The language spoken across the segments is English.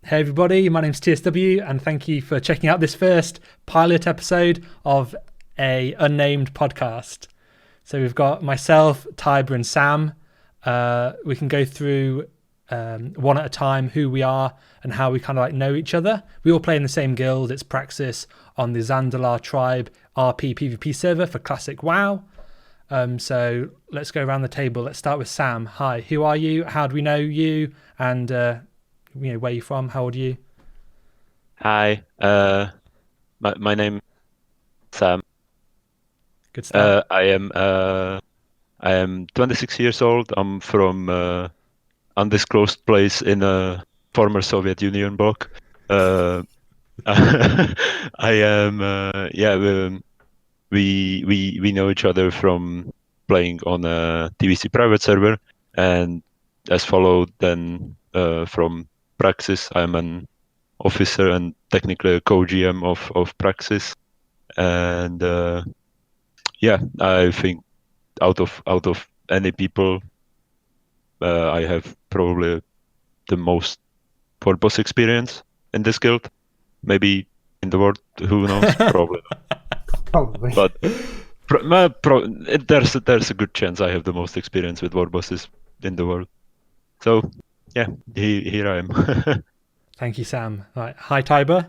Hey everybody, my name's TSW and thank you for checking out this first pilot episode of a unnamed podcast. So we've got myself, Tiber and Sam. We can go through one at a time who we are and how we kind of like know each other. We all play in the same guild. It's Praxis on the Zandalar Tribe RP PvP server for Classic WoW. So let's go around the table. Let's start with Sam. Hi, who are you? How do we know you? And where you from? How old are you? Hi, my name is Sam. Good start. I am 26 years old. I'm from undisclosed place in a former Soviet Union bloc. I am we know each other from playing on a TBC private server, and as followed then from Praxis. I'm an officer and technically a co-GM of Praxis, and I think out of any people, I have probably the most world boss experience in this guild, maybe in the world. Who knows? Probably not. Probably. But there's a good chance I have the most experience with world bosses in the world. So yeah, here I am. Thank you, Sam. Right. Hi, Tiber.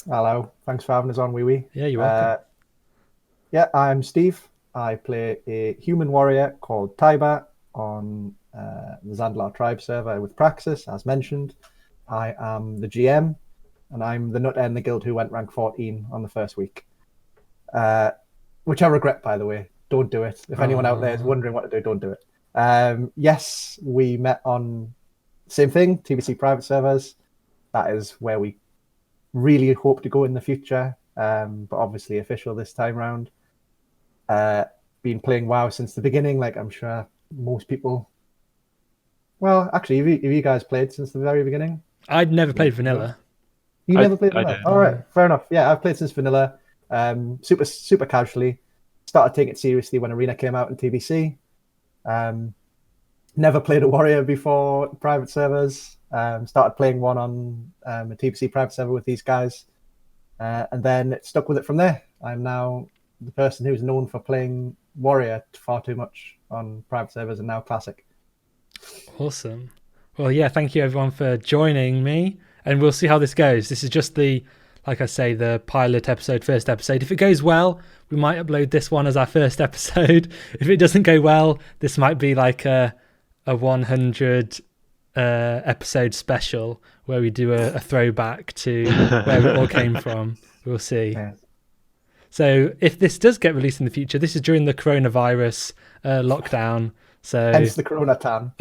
Hello. Thanks for having us on, Wee Wee. Yeah, you're welcome. I'm Steve. I play a human warrior called Tiber on the Zandalar Tribe server with Praxis, as mentioned. I am the GM, and I'm the nut in the guild who went rank 14 on the first week. Which I regret, by the way. Don't do it. If anyone out there is wondering what to do, don't do it. Yes, we met on same thing, TBC private servers. That is where we really hope to go in the future, but obviously official this time round. Been playing WoW since the beginning, like I'm sure most people. Well, actually, have you guys played since the very beginning? I'd never played vanilla. You never played vanilla? did. All right, fair enough. Yeah, I've played since vanilla, super casually. Started taking it seriously when Arena came out in TBC. Never played a warrior before private servers. Started playing one on a TBC private server with these guys, and then it stuck with it from there. I'm now the person who's known for playing warrior far too much on private servers and now classic. Awesome. Well, yeah, thank you everyone for joining me, and we'll see how this goes. This is just the pilot episode, first episode. If it goes well, we might upload this one as our first episode. If it doesn't go well, this might be like a 100 episode special where we do a throwback to where it all came from. We'll see. Yeah. So if this does get released in the future, this is during the coronavirus lockdown. So Hence the Corona tan.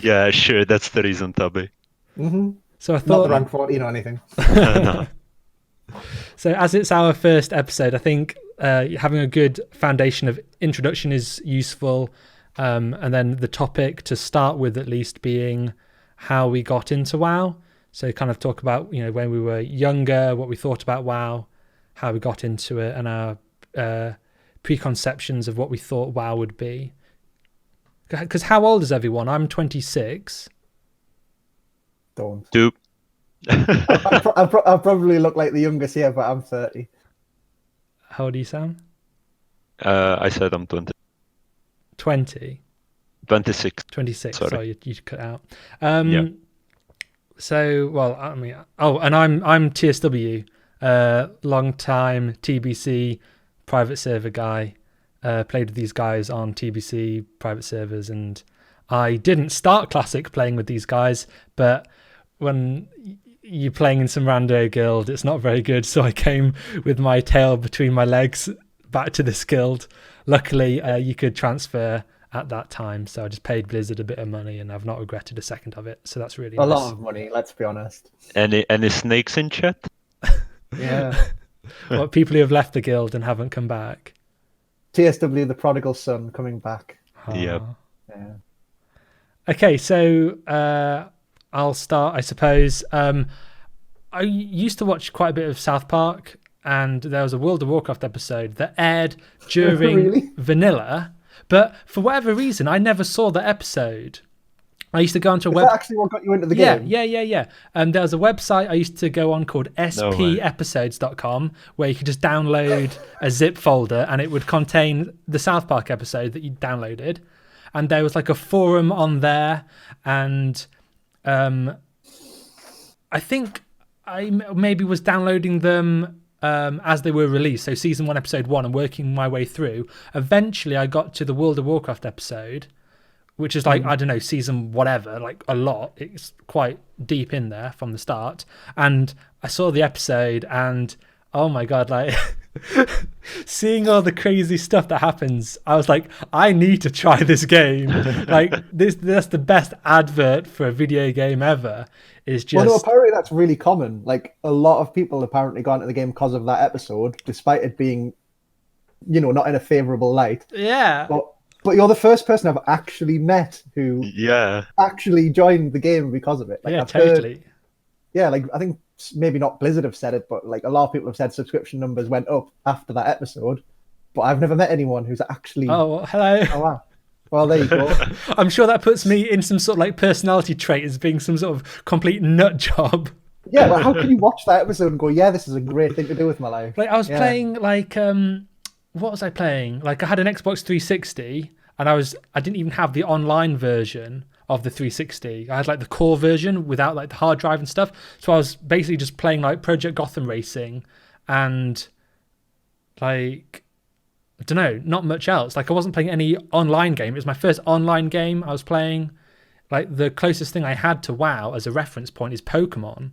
Yeah, sure. That's the reason, Tubby. Mm-hmm. So I Not thought the rank 14 or anything. No. So as it's our first episode, I think having a good foundation of introduction is useful. And then the topic to start with at least being how we got into WoW. So kind of talk about, when we were younger, what we thought about WoW, how we got into it, and our preconceptions of what we thought WoW would be. Because how old is everyone? I'm 26. Don't. Two. I'll probably look like the youngest here, but I'm 30. How old are you, Sam? I said I'm 20. 20? 26. 26. Sorry. Sorry, you cut out. Yeah. So, well, I mean, and I'm TSW, long time TBC private server guy. Played with these guys on TBC private servers, and I didn't start Classic playing with these guys, but when you're playing in some rando guild, it's not very good, so I came with my tail between my legs back to this guild. Luckily, you could transfer at that time, so I just paid Blizzard a bit of money, and I've not regretted a second of it, so that's really A nice. lot of money, let's be honest. Any snakes in chat? Yeah. What, people who have left the guild and haven't come back? TSW, the prodigal son, coming back. Yep. Yeah. Okay, so I'll start, I suppose. I used to watch quite a bit of South Park, and there was a World of Warcraft episode that aired during Really? vanilla, but for whatever reason, I never saw the episode. I used to go onto a Is web. that actually what got you into the Yeah, game? yeah. There was a website I used to go on called spepisodes.com where you could just download a zip folder and it would contain the South Park episode that you downloaded. And there was like a forum on there, and I think I maybe was downloading them as they were released. So season 1, episode 1, and working my way through. Eventually, I got to the World of Warcraft episode, which is like, I don't know, season whatever, like a lot. It's quite deep in there from the start. And I saw the episode and, oh my God, like seeing all the crazy stuff that happens, I was like, I need to try this game. Like that's the best advert for a video game ever. Is just... Well, no, apparently that's really common. Like a lot of people apparently got into the game because of that episode, despite it being, not in a favorable light. Yeah. But you're the first person I've actually met who actually joined the game because of it. Like, yeah, I've totally. Like I think maybe not Blizzard have said it, but like a lot of people have said subscription numbers went up after that episode. But I've never met anyone who's actually. Oh, hello. Oh wow. Well, there you go. I'm sure that puts me in some sort of like personality trait as being some sort of complete nut job. Yeah, but how can you watch that episode and go, yeah, this is a great thing to do with my life? Like I was playing like what was I playing? Like I had an Xbox 360 and I didn't even have the online version of the 360. I had like the core version without like the hard drive and stuff. So I was basically just playing like Project Gotham Racing and like, I don't know, not much else. Like I wasn't playing any online game. It was my first online game I was playing. Like the closest thing I had to WoW as a reference point is Pokemon.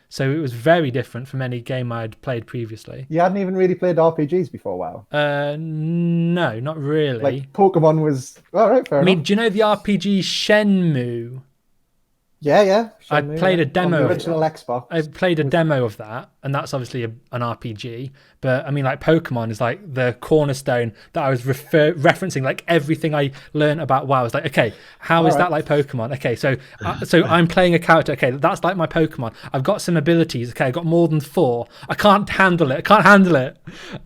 So it was very different from any game I'd played previously. You hadn't even really played RPGs before WoW? No, not really. Like Pokemon was... All right, fair enough. I mean, do you know the RPG Shenmue? Yeah. I played a demo. On the original Xbox. I played a demo of that, and that's obviously an RPG. But I mean, like Pokemon is like the cornerstone that I was referencing. Like everything I learned about WoW was like, okay, how is that like Pokemon? Okay, so I'm playing a character. Okay, that's like my Pokemon. I've got some abilities. Okay, I've got more than 4. I can't handle it.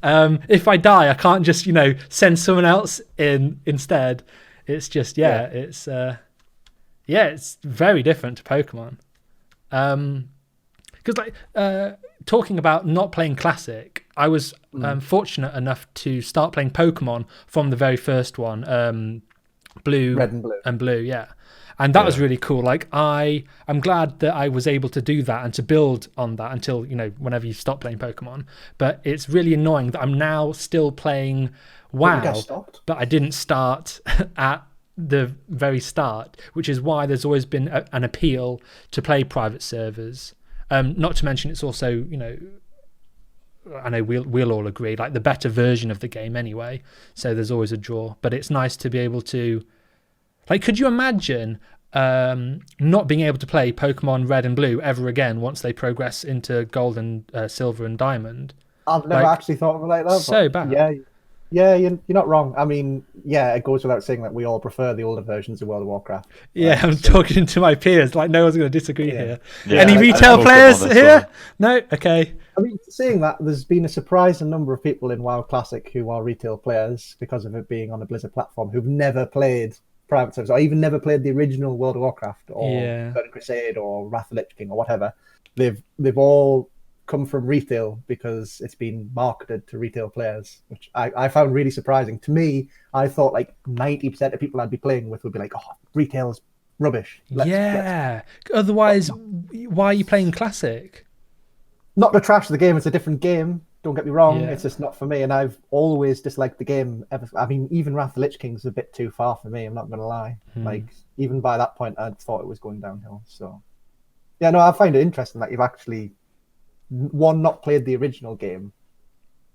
If I die, I can't just send someone else in instead. It's just it's very different to Pokemon. Because talking about not playing Classic, I was fortunate enough to start playing Pokemon from the very first one, Red and Blue, yeah. And that was really cool. Like I'm glad that I was able to do that and to build on that until, whenever you stop playing Pokemon. But it's really annoying that I'm now still playing WoW, but I didn't start at the very start, which is why there's always been an appeal to play private servers. Not to mention it's also, I know we'll all agree, like the better version of the game anyway. So there's always a draw, but it's nice to be able to, like, could you imagine not being able to play Pokemon Red and Blue ever again once they progress into Gold and Silver and Diamond? I've never actually thought of it like that. So bad. Yeah, you're not wrong. I mean, yeah, it goes without saying that we all prefer the older versions of World of Warcraft. Yeah, I'm talking to my peers. Like, no one's going to disagree here. Yeah, Any retail players here? No? Okay. I mean, saying that, there's been a surprising number of people in WoW Classic who are retail players because of it being on a Blizzard platform who've never played private servers or even never played the original World of Warcraft or Burning Crusade or Wrath of the Lich King or whatever. They've all come from retail because it's been marketed to retail players, which I found really surprising. To me, I thought like 90% of people I'd be playing with would be like, oh, retail's rubbish. Let's... Otherwise, why are you playing Classic? Not to trash the game, it's a different game. Don't get me wrong, it's just not for me, and I've always disliked the game. I mean, even Wrath of the Lich King's a bit too far for me, I'm not going to lie. Like, even by that point, I thought it was going downhill. So, yeah, no, I find it interesting that you've actually not played the original game,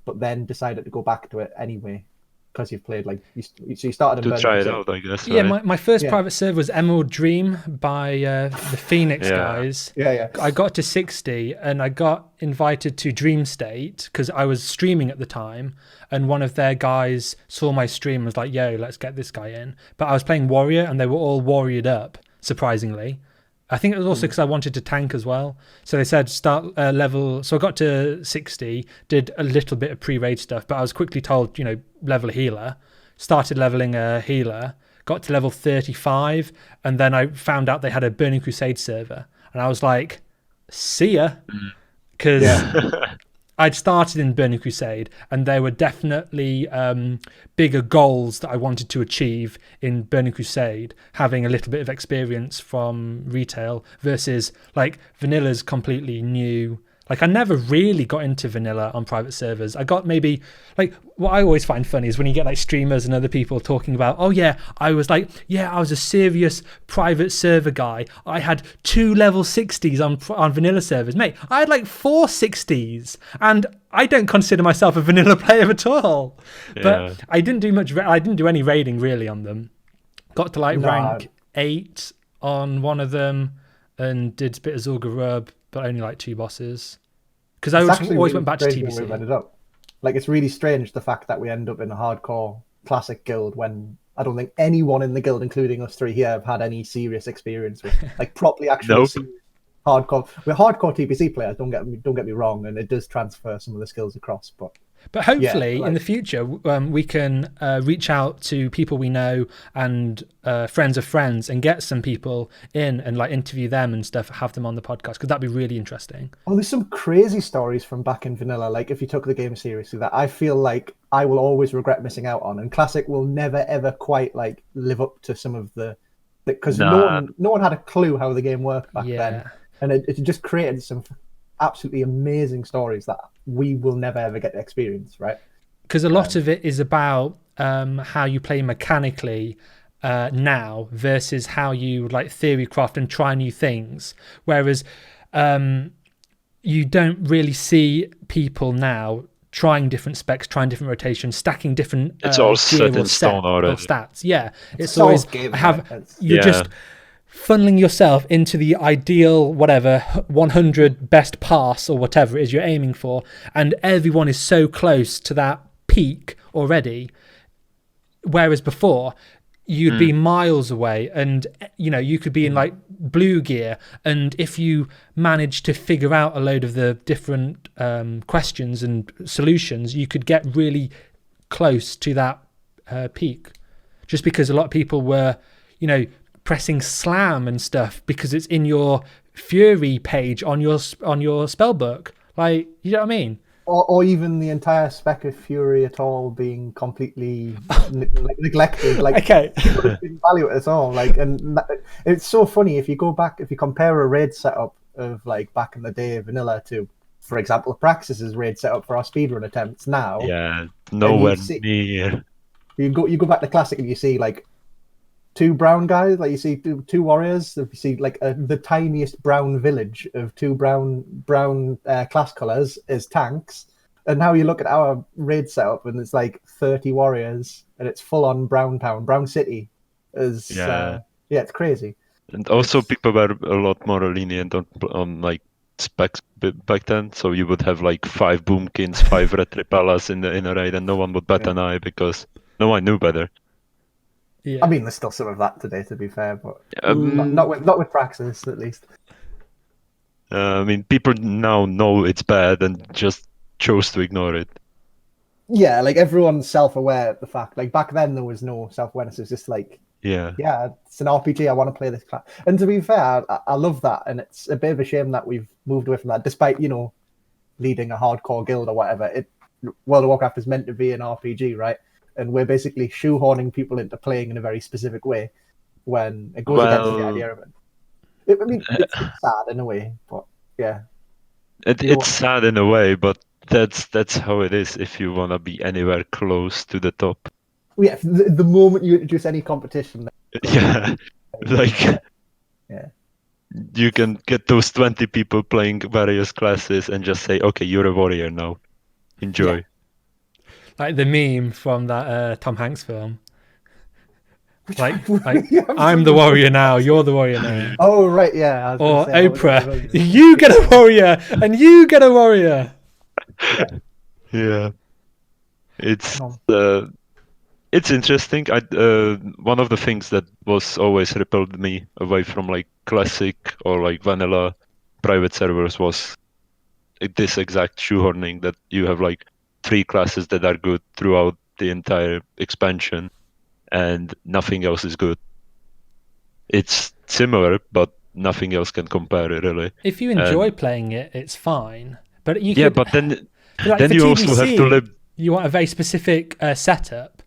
but then decided to go back to it anyway because you've played so you started to try it out, I guess. Yeah, my first private server was Emerald Dream by the Phoenix guys. Yeah. I got to 60 and I got invited to Dream State because I was streaming at the time, and one of their guys saw my stream and was like, "Yo, let's get this guy in." But I was playing Warrior and they were all warriored up, surprisingly. I think it was also because I wanted to tank as well. So they said start level. So I got to 60, did a little bit of pre-raid stuff, but I was quickly told, level a healer. Started leveling a healer, got to level 35, and then I found out they had a Burning Crusade server, and I was like, see ya, because I'd started in Burning Crusade, and there were definitely bigger goals that I wanted to achieve in Burning Crusade, having a little bit of experience from retail versus like Vanilla's completely new. Like, I never really got into vanilla on private servers. I got maybe, like, what I always find funny is when you get like streamers and other people talking about, oh yeah, I was a serious private server guy. I had 2 level 60s on vanilla servers. Mate, I had like 4 60s, and I don't consider myself a vanilla player at all. Yeah. But I didn't do much, I didn't do any raiding really on them. Got to like rank 8 on one of them, and did a bit of Zul'Gurub Rub, but only like 2 bosses. Because I always went back to TBC. We've ended up. Like, it's really strange the fact that we end up in a hardcore classic guild when I don't think anyone in the guild, including us 3 here, have had any serious experience with like properly actually hardcore. We're hardcore TBC players. Don't get me wrong, and it does transfer some of the skills across, But hopefully in the future we can reach out to people we know and friends of friends and get some people in and like interview them and stuff, have them on the podcast, because that'd be really interesting. Oh, there's some crazy stories from back in vanilla, like if you took the game seriously, that I feel like I will always regret missing out on, and classic will never ever quite like live up to some of the, because no one had a clue how the game worked back then, and it just created some absolutely amazing stories that we will never ever get to experience, right? Because a lot of it is about how you play mechanically now versus how you like theory craft and try new things, whereas you don't really see people now trying different specs, trying different rotations, stacking different it's all set in stone already. Stats. It's always you're just funneling yourself into the ideal, whatever, 100 best pass or whatever it is you're aiming for, and everyone is so close to that peak already, whereas before you'd be miles away, and you know, you could be in like blue gear, and if you managed to figure out a load of the different questions and solutions, you could get really close to that peak, just because a lot of people were, you know, pressing slam and stuff because it's in your Fury page on your spell book. Like, you know what I mean? Or even the entire spec of Fury at all being completely neglected. Like, okay. People didn't value it at all. Like, and it's so funny if you go back, if you compare a raid setup of like back in the day of vanilla to, for example, Praxis's raid setup for our speedrun attempts now. Yeah, nowhere near. You go back to classic and you see like 2 brown guys, like you see 2 warriors. You see like the tiniest brown village of 2 brown class colors is tanks. And now you look at our raid setup and it's like 30 warriors and it's full on brown town, brown city. It's crazy. And also people were a lot more lenient on like specs back then. So you would have like 5 boomkins, 5 red tripalas in a raid, and no one would bat an eye because no one knew better. Yeah. I mean, there's still some of that today, to be fair, but not with Praxis, at least. I mean, people now know it's bad and just chose to ignore it. Yeah, like everyone's self-aware of the fact. Like back then, there was no self-awareness. It was just like, yeah, it's an RPG. I want to play this class. And to be fair, I love that, and it's a bit of a shame that we've moved away from that, despite leading a hardcore guild or whatever. World of Warcraft is meant to be an RPG, right? And we're basically shoehorning people into playing in a very specific way when it goes against the idea of it. I mean, it's sad in a way, but yeah. It's sad in a way, but that's how it is if you want to be anywhere close to the top. Yeah, the moment you introduce any competition. You can get those 20 people playing various classes and just say, okay, you're a warrior now. Enjoy. Yeah. Like the meme from that Tom Hanks film. Like I'm the warrior now, you're the warrior now. Oh, right, yeah. Or Oprah, you get a warrior and you get a warrior. Yeah. It's interesting. One of the things that was always repelled me away from like classic or like vanilla private servers was this exact shoehorning that you have like 3 classes that are good throughout the entire expansion, and nothing else is good. It's similar, but nothing else can compare it, really. If you enjoy playing it, it's fine. But you Yeah, could, but then like, then for you also have to TBC, live. you want a very specific setup.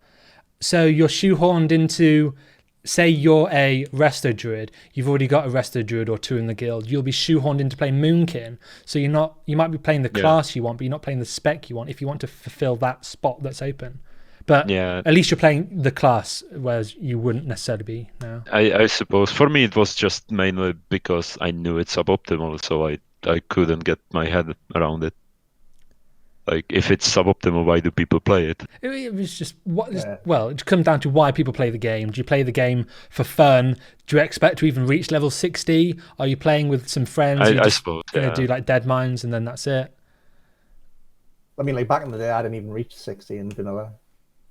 So you're shoehorned into, say you're a resto druid, you've already got a resto druid or two in the guild, you'll be shoehorned into playing Moonkin. So you might be playing the class you want, but you're not playing the spec you want if you want to fulfill that spot that's open. But at least you're playing the class, whereas you wouldn't necessarily be now. I suppose for me it was just mainly because I knew it's suboptimal, so I couldn't get my head around it. Like, if it's suboptimal, why do people play it? It was just well, it comes down to why people play the game. Do you play the game for fun? Do you expect to even reach level 60? Are you playing with some friends? I suppose. Gonna do like dead mines and then that's it. I mean, like back in the day, I didn't even reach 60 in vanilla.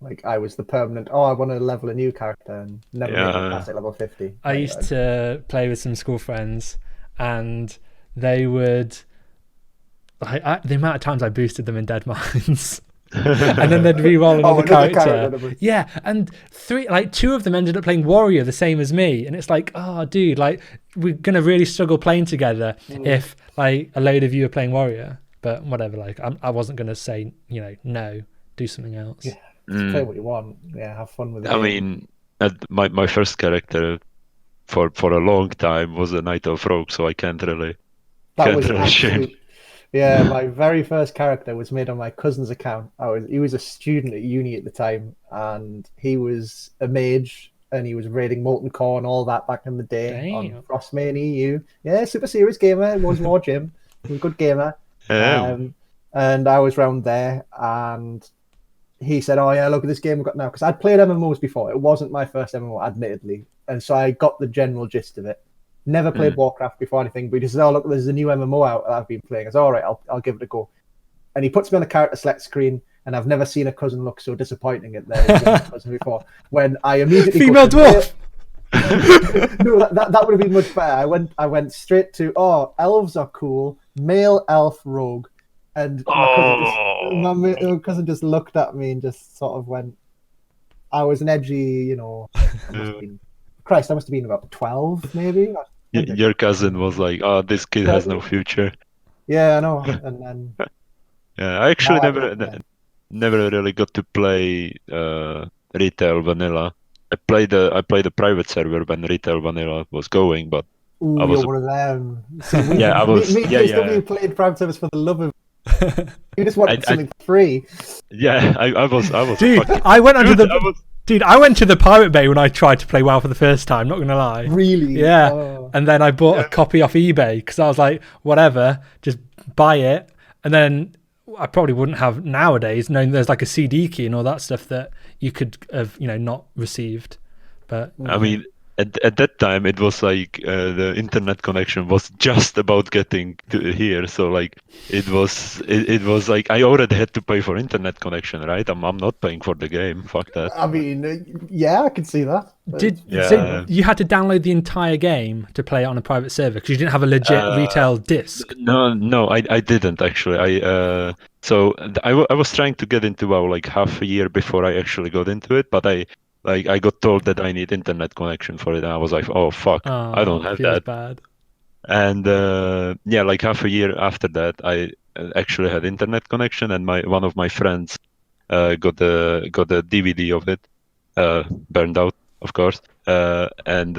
Like, I was the permanent. Oh, I want to level a new character and never made it past level 50. I used to play with some school friends, and they would. The amount of times I boosted them in dead mines, and then they'd re-roll another character. Yeah, and two of them ended up playing warrior the same as me, and it's like, oh, dude, like we're gonna really struggle playing together if like a load of you are playing warrior. But whatever, like I wasn't gonna say no, do something else. Yeah, just play what you want. Yeah, have fun with it. I mean, my first character for a long time was a Knight of Rogue, so I can't really. Shame. Yeah, my very first character was made on my cousin's account. He was a student at uni at the time, and he was a mage, and he was raiding Molten Core and all that back in the day on Frostmain EU. Yeah, super serious gamer. Was more Jim. He was a good gamer. And I was round there, and he said, "Oh yeah, look at this game we've got now." Because I'd played MMOs before. It wasn't my first MMO, admittedly, and so I got the general gist of it. Never played Warcraft before anything, but he says, "Oh look, there's a new MMO out that I've been playing." I said, "All right, I'll give it a go." And he puts me on the character select screen, and I've never seen a cousin look so disappointing at their cousin before. When I immediately female dwarf. No, that would have been much better. I went straight to elves are cool, male elf rogue, and my cousin just looked at me and just sort of went. I was an edgy, Christ, I must have been about 12, maybe. Your cousin was like, "Oh, this kid has no future." Yeah, I know. And then I actually never really got to play retail vanilla. I played a private server when retail vanilla was going, but I was one of them. So I was. You played private servers for the love of. You just wanted something free. Yeah, I was. Dude, I went under the. Dude, I went to the Pirate Bay when I tried to play WoW for the first time, not going to lie. Really? Yeah. Oh. And then I bought a copy off eBay because I was like, whatever, just buy it. And then I probably wouldn't have nowadays, knowing there's like a CD key and all that stuff that you could have, not received. But I mean, at that time, it was like the internet connection was just about getting to here. So like it was like I already had to pay for internet connection, right? I'm not paying for the game. Fuck that. I mean, yeah, I can see that. So you had to download the entire game to play it on a private server because you didn't have a legit retail disc? No, I didn't actually. I was trying to get into WoW like half a year before I actually got into it, but I got told that I need internet connection for it, and I was like, "Oh fuck, I don't have that." Bad. And like half a year after that, I actually had internet connection, and one of my friends got a DVD of it, burned out, of course, and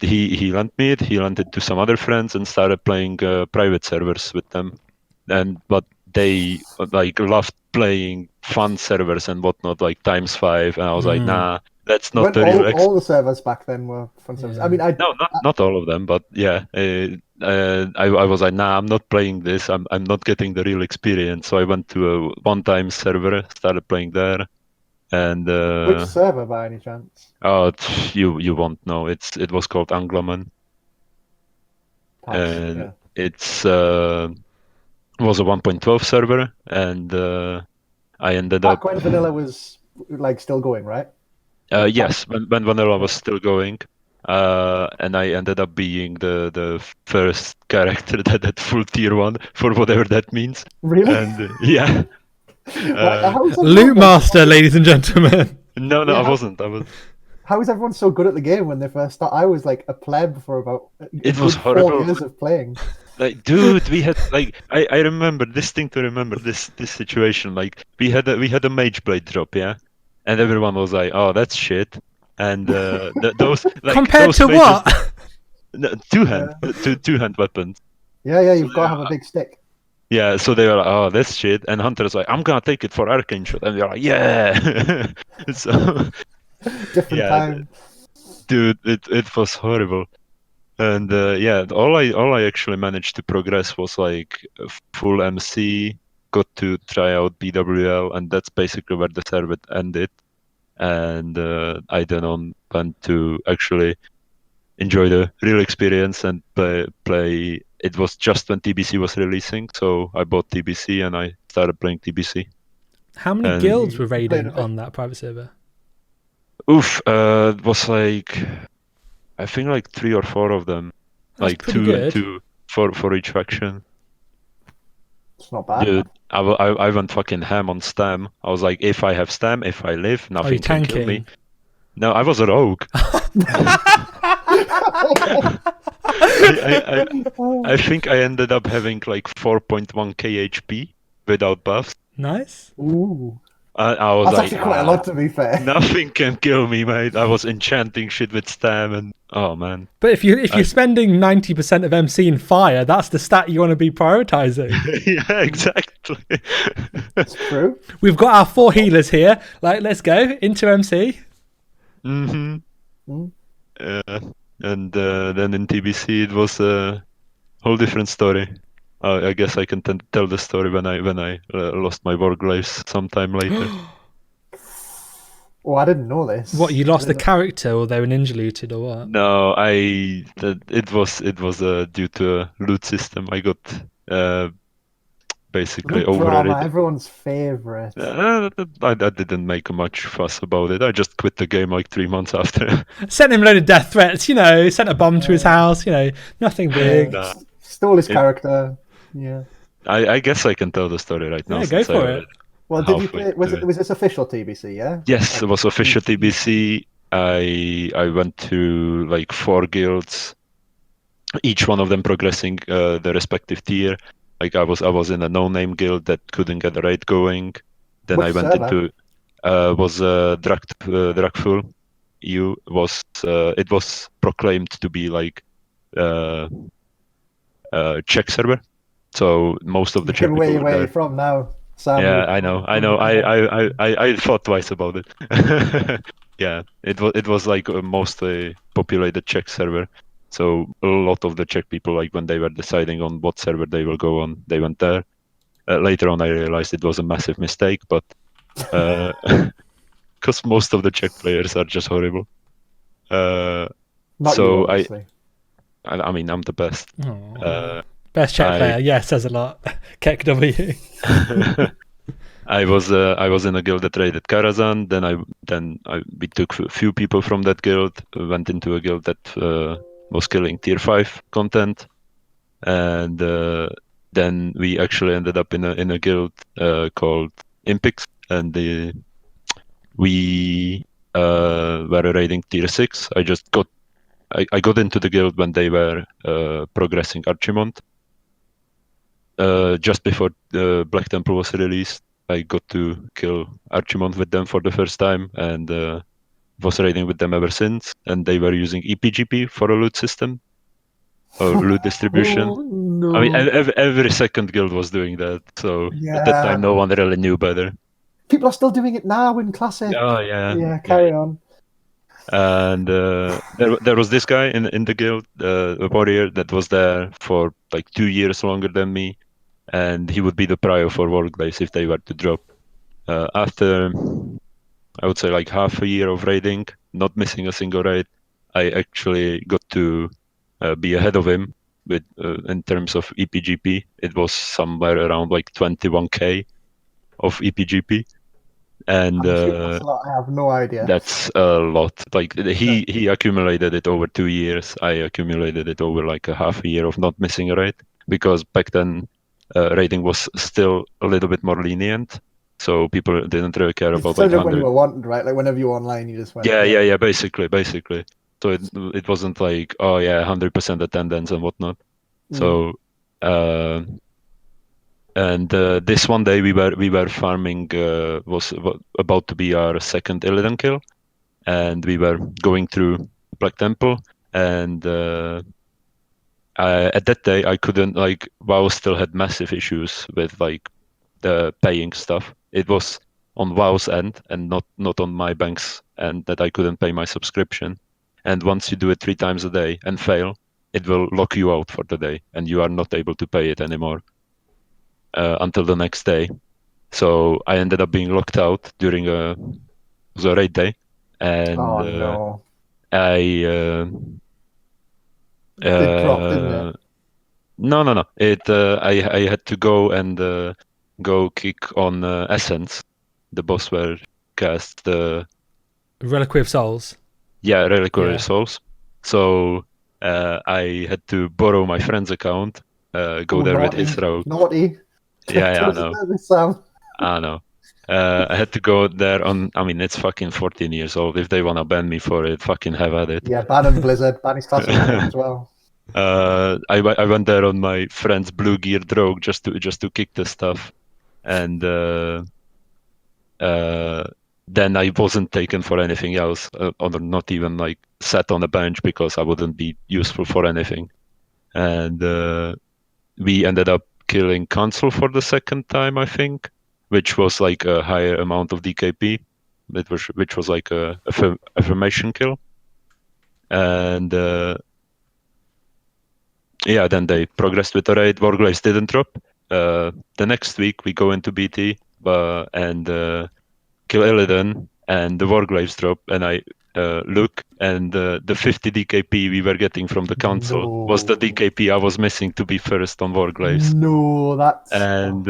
he lent me it. He lent it to some other friends and started playing private servers with them, but they like loved playing fun servers and whatnot, like ×5, and I was like, nah, that's not the real. All the servers back then were fun servers. I mean, not all of them, but yeah, I was like, nah, I'm not playing this. I'm not getting the real experience. So I went to a one-time server, started playing there, and which server by any chance? Oh, you won't know. It was called Angloman, and it's was a 1.12 server, and I ended up. Back when vanilla was like still going, right? Yes, when vanilla was still going, and I ended up being the first character that had full tier 1 for whatever that means. Really? And yeah. Loot master, ladies and gentlemen. No, Yeah, I wasn't. I was. how is everyone so good at the game when they first start? I was like a pleb for about a It was good 4 horrible. years of playing. Like, dude, we had like I remember this thing to remember this situation. Like we had a mage blade drop, yeah, and everyone was like, "Oh, that's shit." And those Compared those to mages, what? no, two hand Yeah, two hand weapons. yeah, So you've got to have a big stick. yeah, so they were like, "Oh, that's shit," and Hunter's like, "I'm gonna take it for arcane shot," and they're like, "Yeah." So Different yeah, time. dude, it was horrible. And yeah, all I actually managed to progress was like a full MC, got to try out BWL, and that's basically where the server ended. And I then on went to actually enjoy the real experience and play. It was just when TBC was releasing, so I bought TBC and I started playing TBC. How many And guilds were You played raiding a bit. on that private server? it was like I think like 3 or 4 of them, That's like pretty two and good. two for each faction. It's not bad. Dude, I went fucking ham on Stam. I was like, if I have Stam, if I live, Are you nothing can kill me. tanking? No, I was a rogue. I think I ended up having like 4.1k HP without buffs. Nice. Ooh, I was that's like, actually quite a lot, to be fair. nothing can kill me, mate. I was enchanting shit with Stam, and oh man. But if you're spending 90% of MC in fire, that's the stat you want to be prioritizing. Yeah, exactly. It's true. We've got our 4 healers here. Like, let's go into MC. Mm-hmm. Mm. And then in TBC it was a whole different story. I guess I can tell the story when I lost my Warcraft sometime later. Oh, I didn't know this. What, you lost I the didn't character or they were ninja looted or what? No, it was due to a loot system. I got basically Loot drama, overrated. everyone's favorite. I didn't make much fuss about it. I just quit the game like 3 months after. Sent him a load of death threats, sent a bomb to his house, nothing big. Nah. Stole his It- character. Yeah. I guess I can tell the story right now. Yeah, go since I for already- it. Well, did you halfway play? Was through it? Was this official TBC? Yeah. Yes, it was official Mm. TBC. I went to like 4 guilds, each one of them progressing the respective tier. Like I was in a no-name guild that couldn't get a raid going. Then Which I went server? into was Dragful. It was proclaimed to be like Czech server, so most of the Czech Looking people way were away there. from now. Sam, Yeah, I know. I thought twice about it. Yeah, it was like a mostly populated Czech server. So a lot of the Czech people, like when they were deciding on what server they will go on, they went there. Later on, I realized it was a massive mistake, but because most of the Czech players are just horrible. Not So you, obviously. I mean, I'm the best. Aw. Best Czech I- player, yeah, says a lot. Kek W. I was in a guild that raided Karazhan. We took a few people from that guild, went into a guild that was killing tier 5 content, and then we actually ended up in a guild called Impix, and we were raiding tier 6. I got into the guild when they were progressing Archimond. Just before Black Temple was released, I got to kill Archimond with them for the first time, and was raiding with them ever since. And they were using EPGP for a loot system or loot distribution. Oh, no. I mean, every second guild was doing that. So at that Yeah. time, no one really knew better. People are still doing it now in Classic. Oh yeah. Yeah, carry on. And there was this guy in the guild, a warrior that was there for like 2 years longer than me, and he would be the prior for Warglaze if they were to drop. After I would say like half a year of raiding, not missing a single raid, I actually got to be ahead of him with in terms of EPGP. It was somewhere around like 21k of EPGP, and I'm sure that's a lot. I have no idea. that's a lot. Like he accumulated it over 2 years. I accumulated it over like a half a year of not missing a raid, because back then raiding was still a little bit more lenient. so people didn't really care It's about sort like of when you 100. were wanted, right? Like whenever you were online, you just went. Yeah, basically. So it wasn't like, oh yeah, 100% attendance and whatnot. So uh, and this one day we were farming, was about to be our second Illidan kill, and we were going through Black Temple, and at that day I couldn't, like, WoW still had massive issues with like the paying stuff. It was on WoW's end and not on my bank's end that I couldn't pay my subscription. And once you do it 3 times a day and fail, it will lock you out for the day, and you are not able to pay it anymore until the next day. So I ended up being locked out during a raid day, and Oh no! I Did drop, didn't it? no. I had to go and go kick on Essence, the boss where cast the Reliquary of Souls. Reliquary Yeah. Souls. So I had to borrow my friend's account, go there with his rogue. Naughty. Yeah, I know. Sam. I know. I had to go there on. I mean, it's fucking 14 years old. If they wanna ban me for it, fucking have at it. Yeah, ban Blizzard. Ban his classic as well. I went there on my friend's blue gear rogue just to kick the stuff, and then I wasn't taken for anything else, or not even like sat on a bench because I wouldn't be useful for anything. And we ended up killing Council for the second time, I think, which was like a higher amount of DKP, which was like a affirmation kill. And yeah, then they progressed with the raid. Warglaves didn't drop. The next week we go into BT and kill Illidan, and the Warglaves drop, and I look, and the 50 DKP we were getting from the council was the DKP I was missing to be first on Warglaves. No, that's... And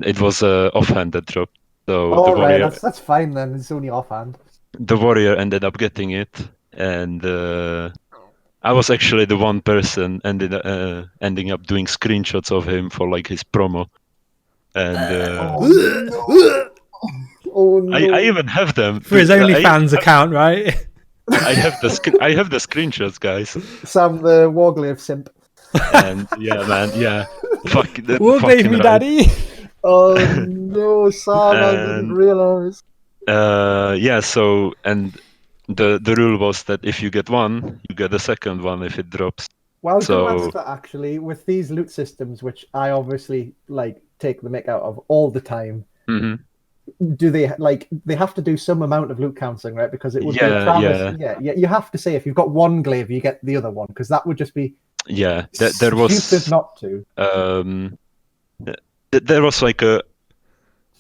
it was a offhanded drop. So Oh, the warrior, right, that's fine then. It's only offhand. the warrior ended up getting it, and I was actually the one person ending up doing screenshots of him for like his promo, and Oh no! I even have them For his OnlyFans account, right? I have the screenshots, guys. Sam the Warglaive simp. And yeah, man, yeah, fuck the Warglaive fucking me, right. daddy. Oh no, Sam! I didn't realize. Yeah. So and the rule was that if you get one, you get a second one if it drops. Well, I was going to So ask that actually. With these loot systems, which I obviously like take the mick out of all the time, do they like they have to do some amount of loot counseling, right? Because it would be a travesty. Yeah. You have to say if you've got one glaive, you get the other one, because that would just be there was stupid not to. There was like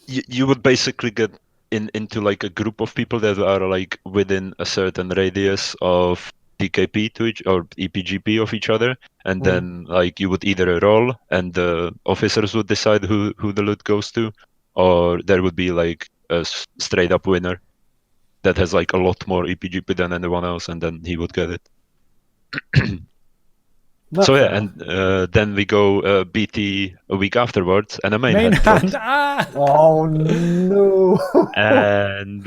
you would basically get into like a group of people that are like within a certain radius of DKP to each or EPGP of each other, and then like you would either roll and the officers would decide who the loot goes to, or there would be like a straight up winner that has like a lot more EPGP than anyone else, and then he would get it. So yeah, and then we go BT a week afterwards, and a main hand dropped. Oh no! And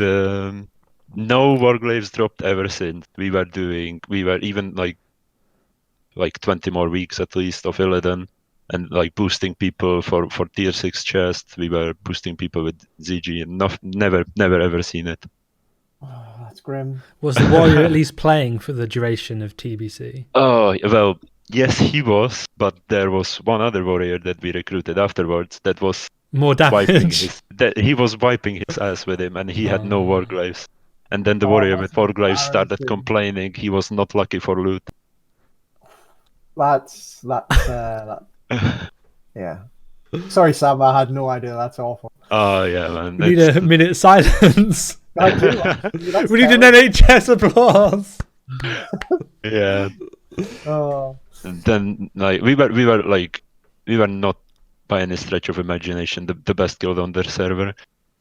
no Warglaves dropped ever since. We were even like 20 more weeks at least of Illidan, and like boosting people for tier 6 chests. We were boosting people with ZG, and never ever seen it. Oh, that's grim. Was the warrior at least playing for the duration of TBC? Oh well, yes, he was, but there was one other warrior that we recruited afterwards that was more damage. He was wiping his ass with him, and he had no Warglaves. And then the warrior with Warglaves started complaining he was not lucky for loot. That's yeah. Sorry, Sam. I had no idea. That's awful. Oh yeah, man. We need a minute silence. I do, actually. We need an NHS applause. Yeah. Oh. And then like we were not by any stretch of imagination the best guild on their server,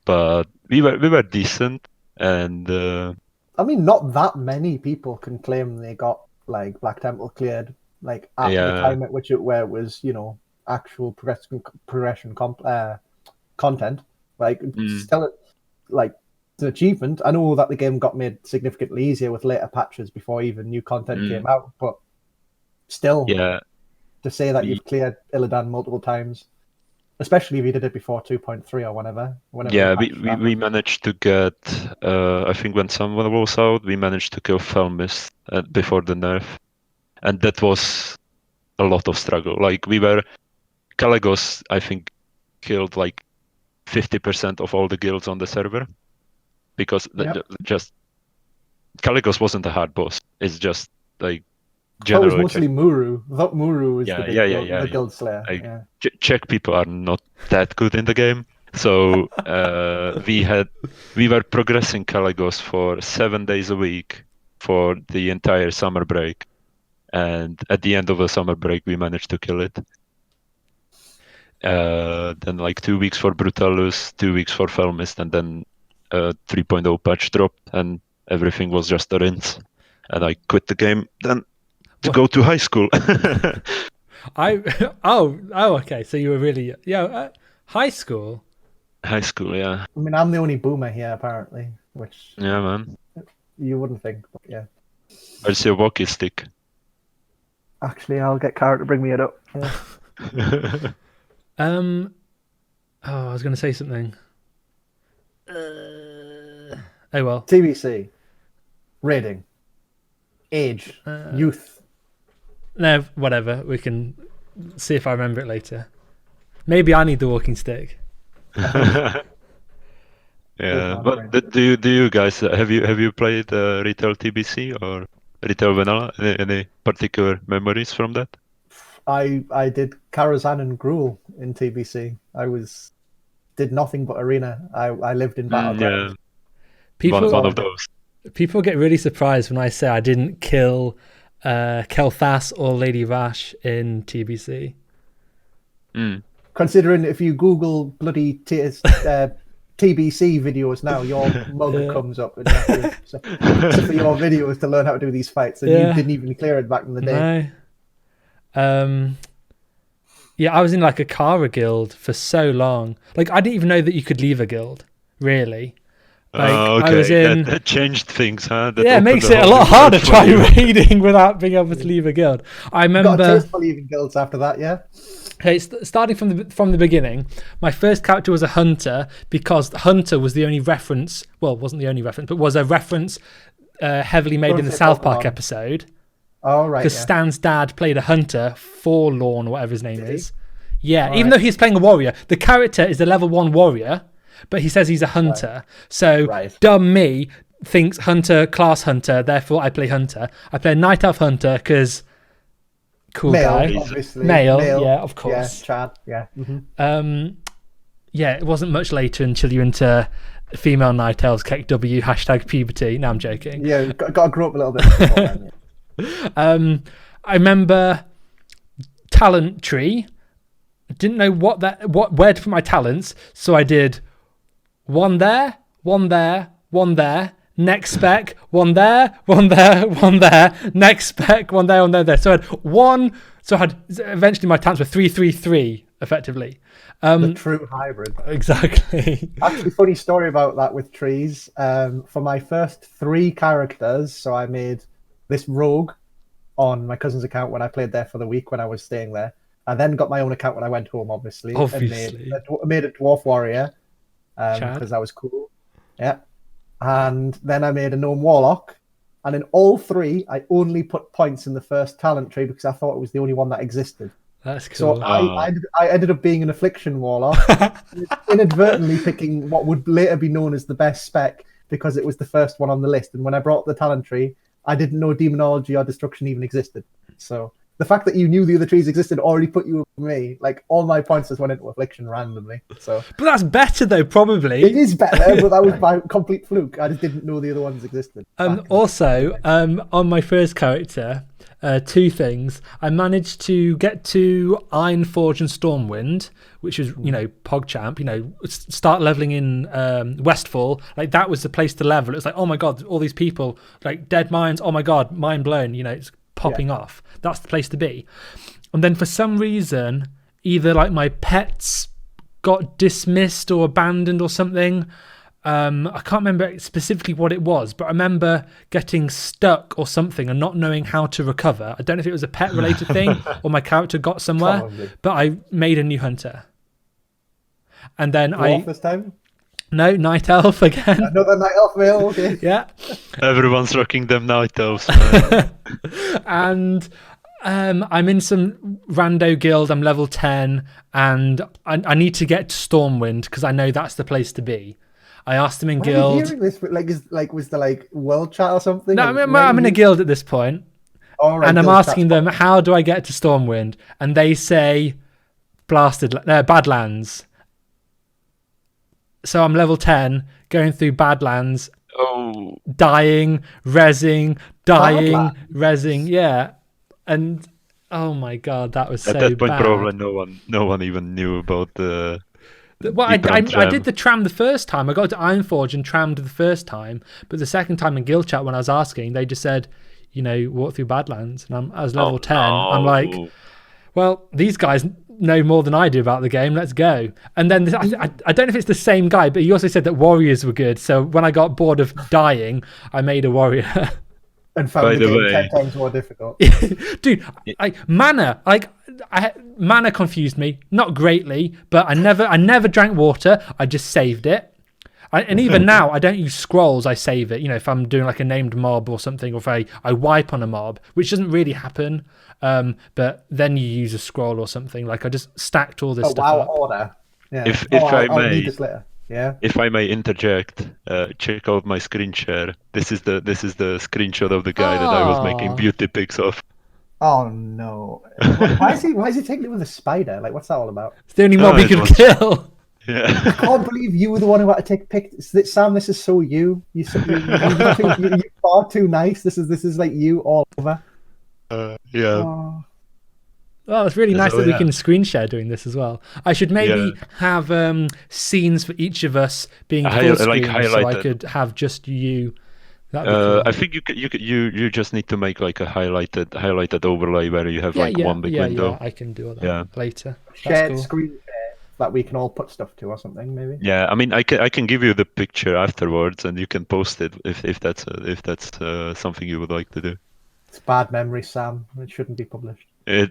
but we were decent, and I mean, not that many people can claim they got like Black Temple cleared like at the time at which where it was, you know, actual progression content. Like, still, like, it's an achievement. I know that the game got made significantly easier with later patches before even new content came out, but still, to say that you've cleared Illidan multiple times, especially if you did it before 2.3 or whenever. Yeah, we managed to get, I think when someone was out, we managed to kill Felmist before the nerf. And that was a lot of struggle. Like, Kalagos, I think, killed like 50% of all the guilds on the server. Because just Kalagos wasn't a hard boss. It's just like general. It was mostly Muru. I thought Muru was the guild slayer. Czech people are not that good in the game, so we were progressing Kalagos for 7 days a week for the entire summer break, and at the end of the summer break we managed to kill it. Then like 2 weeks for Brutalus, 2 weeks for Felmist, and then 3.0 patch dropped, and everything was just a rinse. And I quit the game then to go to high school. Okay. So you were really high school. High school, yeah. I mean, I'm the only boomer here apparently, which man, you wouldn't think, but yeah. Where's your walkie stick? Actually, I'll get Cara to bring me it up. Yeah. I was going to say something. Oh well. TBC. Rating. Age. Youth. No, whatever. We can see if I remember it later. Maybe I need the walking stick. Yeah, but do you guys have you played retail TBC or retail vanilla? Any particular memories from that? I did Karazhan and Gruul in TBC. Did nothing but arena. I lived in Battleground. One of those. People get really surprised when I say I didn't kill Kel'Thas or Lady Vash in TBC. Considering if you Google bloody TBC videos now, your mug comes up. And so for your videos to learn how to do these fights, and you didn't even clear it back in the day. No. I was in like a Kara guild for so long. Like, I didn't even know that you could leave a guild, really. Like, okay. I was in... that changed things, huh? It makes it a lot harder to try raiding without being able to leave a guild. I remember... You got a taste for leaving guilds after that, yeah? Okay, starting from the beginning, my first character was a hunter because Hunter was the only reference... Well, it wasn't the only reference, but was a reference heavily made in the South Park episode. Oh, right. Because Stan's dad played a hunter, Forlorn, or whatever his name is. Yeah, All even though he's playing a warrior. The character is a level 1 warrior, but he says he's a hunter. So dumb me thinks hunter, class hunter, therefore I play hunter. I play Night Elf hunter because cool male, guy. Obviously. Male, yeah, of course. Yeah, Chad, yeah. Mm-hmm. It wasn't much later until you're into female Night Elves, KEKW, #puberty. No, I'm joking. Yeah, got to grow up a little bit before then, yeah. I remember talent tree. I didn't know where to put my talents, so I did one there, next spec, one there, next spec, one there. So I had one. So I had eventually my talents were 3-3-3 effectively. The true hybrid. Exactly. Actually, funny story about that with trees. For my first 3 characters, so I made this rogue on my cousin's account when I played there for the week when I was staying there. I then got my own account when I went home, obviously. And made a dwarf warrior because that was cool. Yeah. And then I made a gnome warlock. And in all 3, I only put points in the first talent tree because I thought it was the only one that existed. That's cool. So I ended up being an affliction warlock, inadvertently picking what would later be known as the best spec because it was the first one on the list. And when I brought the talent tree, I didn't know demonology or destruction even existed. So the fact that you knew the other trees existed already put you with me. Like, all my points just went into affliction randomly. So, but that's better though, probably. It is better, but that was by complete fluke. I just didn't know the other ones existed. Also, on my first character, 2 things. I managed to get to Ironforge and Stormwind, which is, PogChamp, start leveling in Westfall. Like, that was the place to level. It was like, oh my God, all these people, like dead mines. Oh my God, mind blown. It's popping off. That's the place to be. And then for some reason, either like my pets got dismissed or abandoned or something. I can't remember specifically what it was, but I remember getting stuck or something and not knowing how to recover. I don't know if it was a pet related thing or my character got somewhere, Probably. but I made a new hunter. And then Dwarf this time? No, night elf again. Another night elf male, okay. Yeah. Everyone's rocking them night elves. And I'm in some rando guild. I'm level 10 and I need to get to Stormwind because I know that's the place to be. I asked them in Why guild. are you hearing this? Was there like world chat or something? No, I'm in a guild at this point. Oh, right, and I'm guild asking them, how do I get to Stormwind? And they say Badlands. So I'm level 10, going through Badlands, dying, rezzing, rezzing, yeah. And oh my god, that was so bad. At that point, probably no one even knew about the. Well, I did the tram the first time. I got to Ironforge and trammed the first time, but the second time in guild chat when I was asking, they just said, walk through Badlands, and I was level 10. No. I'm like, well, these guys know more than I do about the game. Let's go. And then I don't know if it's the same guy, but he also said that warriors were good. So when I got bored of dying, I made a warrior. And found the game 10 times more difficult. Dude, mana, mana confused me, not greatly, but I never drank water. I just saved it. And even now, I don't use scrolls. I save it. If I'm doing like a named mob or something, or if I wipe on a mob, which doesn't really happen. But then you use a scroll or something. Like I just stacked all this stuff up. Order. Yeah. If I may, need this later. Yeah. If I may interject, check out my screen share. This is the screenshot of the guy that I was making beauty pics of. Oh no! Why is he taking it with a spider? Like, what's that all about? It's the only mob he can kill. Yeah. I can't believe you were the one who had to take pics. Sam, this is so you. You're far too nice. This is like you all over. Yeah. Oh. Oh, it's really nice that we can screen share doing this as well. I should maybe have scenes for each of us being full screen, so I could have just you. That'd be cool. I think you just need to make like a highlighted overlay where you have one big window. Yeah, I can do all that later. Shared screen that we can all put stuff to or something, maybe. Yeah, I mean, I can give you the picture afterwards, and you can post it if that's something you would like to do. It's bad memory, Sam. It shouldn't be published. It's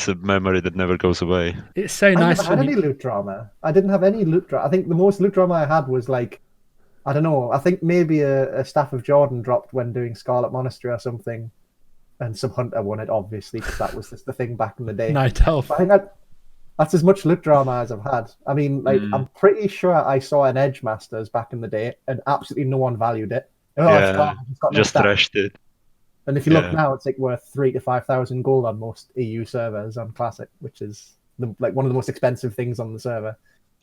a memory that never goes away. It's so nice. I never had any loot drama. I didn't have any loot drama. I think the most loot drama I had was like, I don't know. I think maybe a Staff of Jordan dropped when doing Scarlet Monastery or something, and some hunter won it, obviously, because that was the thing back in the day. Night elf. I think that's as much loot drama as I've had. I mean, like, I'm pretty sure I saw an Edge Masters back in the day, and absolutely no one valued it. Just thrashed it. And if you look now, it's like worth 3,000 to 5,000 gold on most EU servers on Classic, which is one of the most expensive things on the server.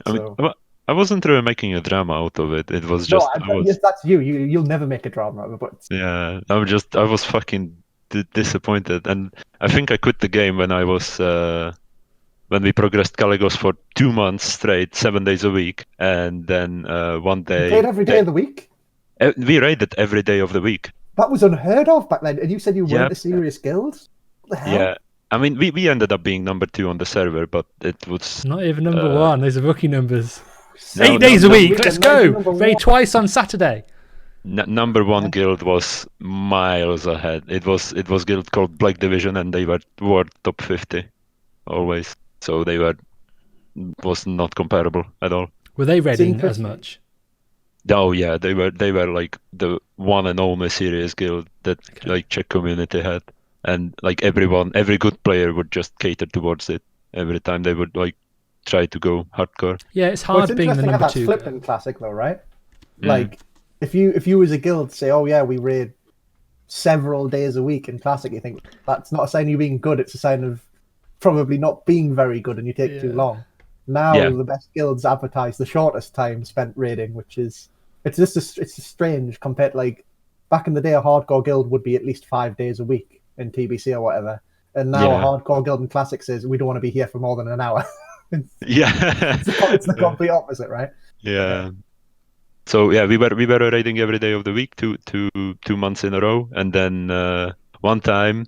I wasn't really making a drama out of it. It was just yes, that's you. You'll never make a drama out of it. Yeah, I was fucking disappointed, and I think I quit the game when I was when we progressed Caligos for 2 months straight, 7 days a week, and then one day. You played every day of the week? We raided every day of the week. That was unheard of back then, and you said you weren't a serious guild? What the hell? Yeah, I mean, we ended up being number 2 on the server, but it was not even number 1. Those are rookie numbers. 8 days a week. Let's go. Raid twice on Saturday. Number 1 guild was miles ahead. It was guild called Black Division, and they were top 50 always. So was not comparable at all. Were they raiding as much? Oh yeah, they were like the one and only serious guild that like Czech community had, and like every good player would just cater towards it every time they would like try to go hardcore. Yeah, it's hard being the number 2. Flipped in Classic though, right? Like if you as a guild say, oh yeah, we raid several days a week in Classic, you think that's not a sign of you being good. It's a sign of probably not being very good, and you take too long. Now the best guilds advertise the shortest time spent raiding, which is it's strange compared to like back in the day a hardcore guild would be at least 5 days a week in TBC or whatever, and now a hardcore guild in Classic says we don't want to be here for more than an hour. It's the complete opposite, right? Yeah. So yeah, we were raiding every day of the week, two months in a row, and then one time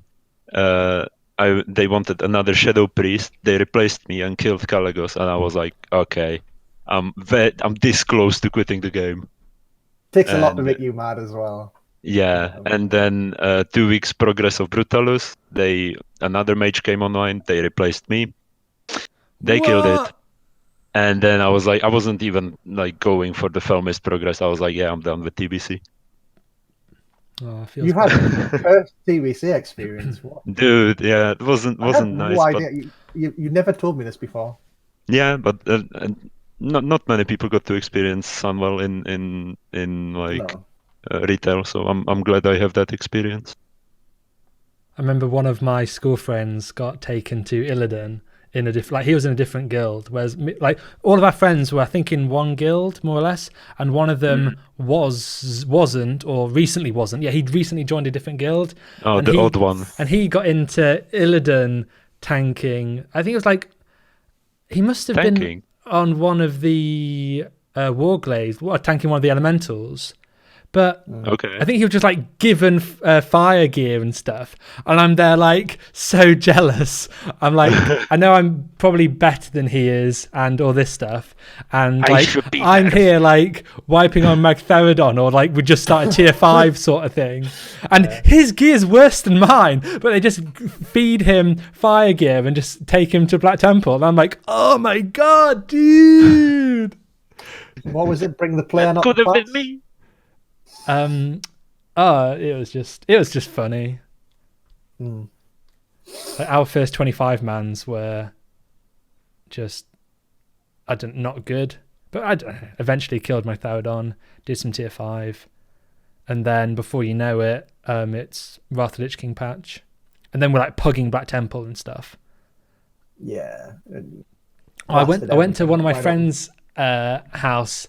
they wanted another Shadow Priest. They replaced me and killed Kalagos, and I was like, okay, I'm this close to quitting the game. Takes a lot to And- make you mad as well. Yeah, and then 2 weeks progress of Brutalus. Another mage came online. They replaced me. They killed it. What? And then I was like, I wasn't even like going for the Felmist progress. I was like, yeah, I'm done with TBC. Oh, it feels You had good. first TBC experience. What? Dude, yeah, it wasn't I had nice, no but idea. You never told me this before. yeah, but not many people got to experience Sunwell in like No. retail, so I'm glad I have that experience. I remember one of my school friends got taken to Illidan in a different, he was in a different guild, whereas like all of our friends were, I think, in one guild more or less, and one of them wasn't, or recently wasn't. Yeah, he'd recently joined a different guild. Oh, and the odd one. And he got into Illidan tanking. I think it was like he must have been Tanking? on one of the Warglaives, tanking one of the elementals. But Okay. I think he was just like given fire gear and stuff, and I'm there like so jealous. I'm like, I know I'm probably better than he is, and all this stuff, and I like should be I'm there. here like wiping on Magtheridon, or like we just start a tier 5 sort of thing, and his gear's worse than mine, but they just feed him fire gear and just take him to Black Temple, and I'm like, oh my god, dude. What was it? Bring the player, not Could the have been class? me. It was just funny. Hmm. Like our first 25 mans were just not good, but I eventually killed my Theodon, did some tier 5, and then before you know it, it's Wrath of the Lich King patch, and then we're like pugging Black Temple and stuff. Yeah. I went to one of my Right on. friends' house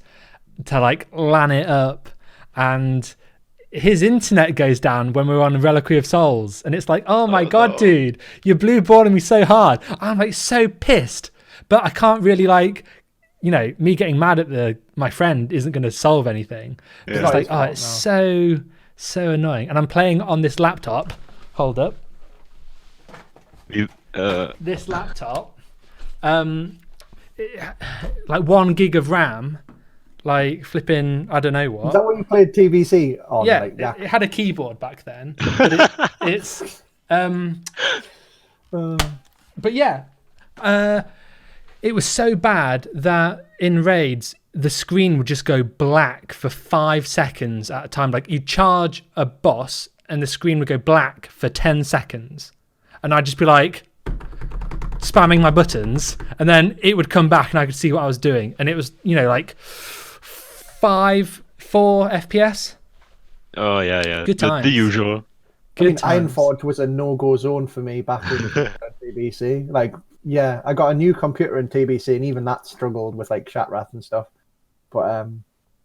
to like LAN it up, and his internet goes down when we're on Reliquary of Souls, and it's like, oh my god, no. dude, you're blue balling me so hard. I'm like so pissed, but I can't really like, me getting mad at my friend isn't going to solve anything. But Yeah. it's like, It's not his it's fault so annoying, and I'm playing on this laptop. Hold up, this laptop, like 1 gig of RAM. Like flipping, I don't know what. Is that what you played TBC on? Yeah, Like, it had a keyboard back then. But it's but yeah, it was so bad that in raids the screen would just go black for 5 seconds at a time. Like you charge a boss and the screen would go black for 10 seconds, and I'd just be like spamming my buttons, and then it would come back and I could see what I was doing, and it was like 4 FPS. Oh yeah. Good times. The usual. Good times. Ironforge was a no-go zone for me back in TBC. Like, yeah, I got a new computer in TBC, and even that struggled with like Shatwrath and stuff. But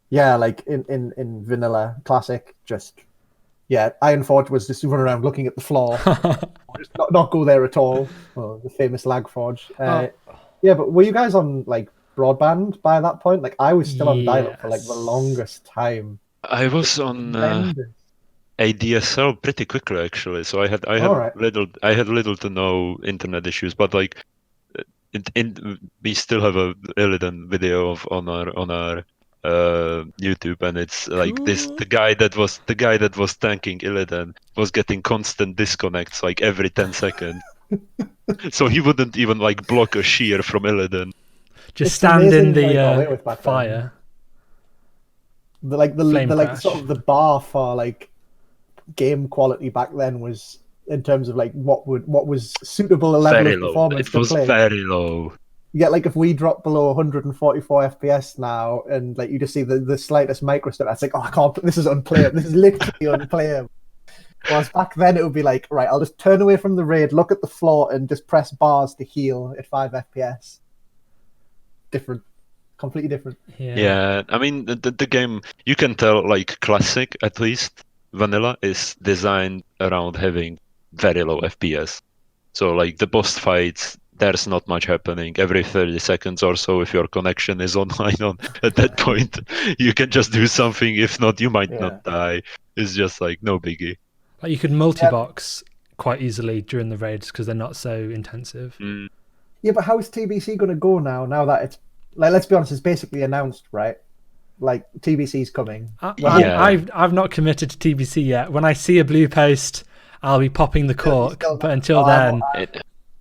yeah, like in vanilla classic, just Ironforge was just running around looking at the floor, just not go there at all. Oh, the famous lag forge. Yeah, but were you guys on like broadband by that point? Like I was still on dial-up for like the Yes. longest time. I was on Tremendous. ADSL pretty quickly actually, so I had Alright. little to no internet issues, but like we still have a Illidan video on our YouTube, and it's like Cool. the guy that was tanking Illidan was getting constant disconnects like every 10 seconds. So he wouldn't even like block a shear from Illidan. Just It's stand in amazing what he got away with the back then. fire. The Flame like crash. sort of the bar for like game quality back then was in terms of like what was suitable a level Very of low. performance It to was play. very low. Yeah, like if we drop below 144 FPS now, and like you just see the slightest micro step, it's like, oh, I can't. This is unplayable. This is literally unplayable. Whereas back then it would be like, right, I'll just turn away from the raid, look at the floor, and just press bars to heal at 5 FPS. Different, completely different. Yeah, I mean the game, you can tell like classic, at least vanilla, is designed around having very low FPS. So like the boss fights, there's not much happening. Every 30 seconds or so, if your connection is online at that point, you can just do something. If not, you might not die. It's just like no biggie. Like you could multi-box quite easily during the raids because they're not so intensive. Yeah, but how is TBC going to go now that it's like, let's be honest, it's basically announced, right? Like TBC's coming. I've not committed to TBC yet. When I see a blue post, I'll be popping the cork. But until then,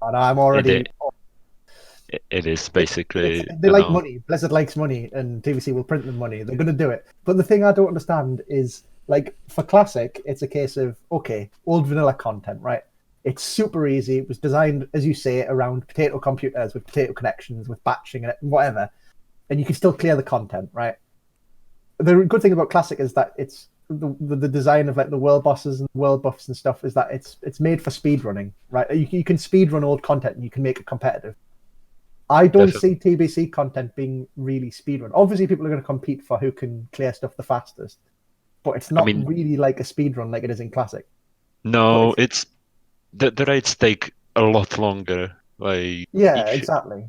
I'm already. It is basically. They like money. Blizzard likes money, and TBC will print them money. They're going to do it. But the thing I don't understand is, like, for Classic, it's a case of, okay, old vanilla content, right? It's super easy. It was designed, as you say, around potato computers with potato connections, with batching and whatever, and you can still clear the content, right? The good thing about Classic is that it's the design of like the world bosses and world buffs and stuff is that it's made for speed running, right? You can speed run old content and you can make it competitive. I don't see TBC content being really speedrun. Obviously, people are going to compete for who can clear stuff the fastest, but it's not really like a speedrun like it is in Classic. No, it's the raids take a lot longer. Like exactly.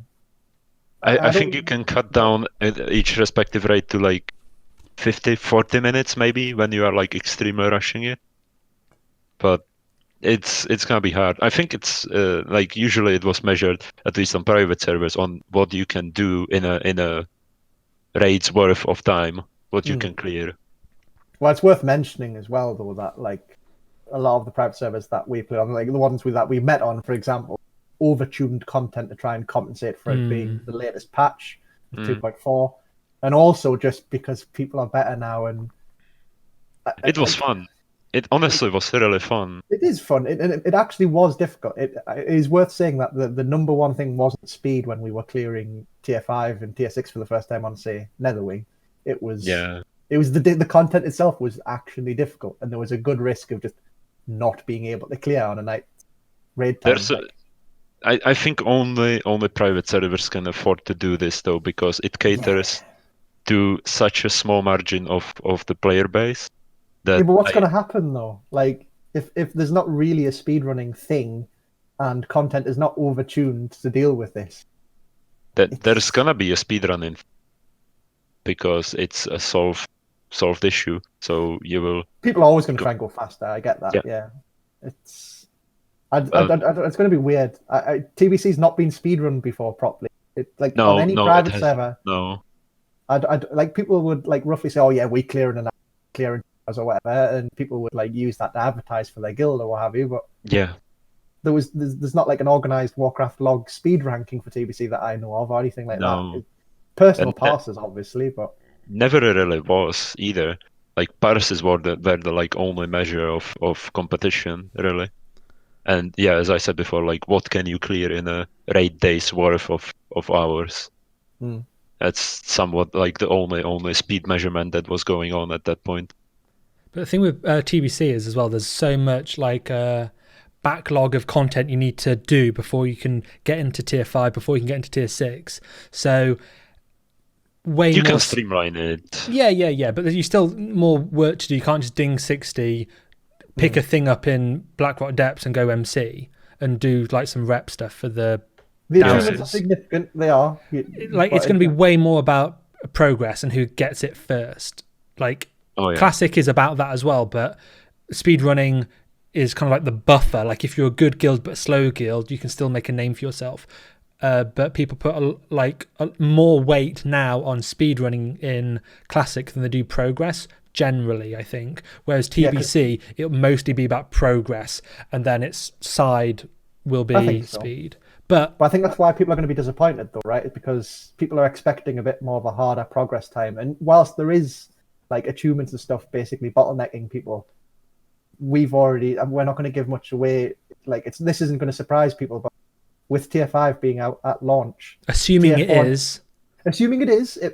I think you can cut down each respective raid to like 50-40 minutes maybe when you are like extremely rushing it, but it's gonna be hard. I think it's like usually it was measured, at least on private servers, on what you can do in a raid's worth of time, what you can clear. Well, it's worth mentioning as well though that like a lot of the private servers that we play on, like the ones that we met on, for example, overtuned content to try and compensate for it being the latest patch, 2.4, and also just because people are better now. And it was fun. It honestly was really fun. It is fun. It actually was difficult. It is worth saying that the number one thing wasn't speed when we were clearing tier 5 and tier 6 for the first time on, say, Netherwing. It was the content itself was actually difficult, and there was a good risk of just not being able to clear on a night raid time. I think only private servers can afford to do this though, because it caters to such a small margin of the player base. But what's going to happen though? Like, if there's not really a speedrunning thing, and content is not overtuned to deal with this, there's gonna be a speedrunning because it's a solved issue. So you will. People are always going to try and go faster. I get that. Yeah, it's. It's going to be weird. TBC's not been speedrun before properly. On any private server. No. Like people would like roughly say, "Oh yeah, we clearing or whatever," and people would like use that to advertise for their guild or what have you. But there's not like an organized Warcraft log speed ranking for TBC that I know of or anything like that. Personal passes, obviously, but never really was either. Like passes were the like only measure of competition really. And yeah, as I said before, like what can you clear in a raid day's worth of hours? That's somewhat like the only speed measurement that was going on at that point. But the thing with TBC is as well, there's so much like backlog of content you need to do before you can get into tier 5, before you can get into tier 6. So you can streamline it. Yeah. But there's still more work to do. You can't just ding 60, pick a thing up in Blackrock Depths and go MC and do like some rep stuff for the achievements are significant. They are. It's going to be way more about progress and who gets it first. Like Classic is about that as well, but speedrunning is kind of like the buffer. Like if you're a good guild but a slow guild, you can still make a name for yourself. But people put more weight now on speedrunning in Classic than they do progress. Generally, I think. Whereas TBC, it'll mostly be about progress, and then its side will be speed. But I think that's why people are going to be disappointed, though, right? Because people are expecting a bit more of a harder progress time. And whilst there is like achievements and stuff basically bottlenecking people, we're not going to give much away. Like this isn't going to surprise people, but with tier 5 being out at launch, assuming it is,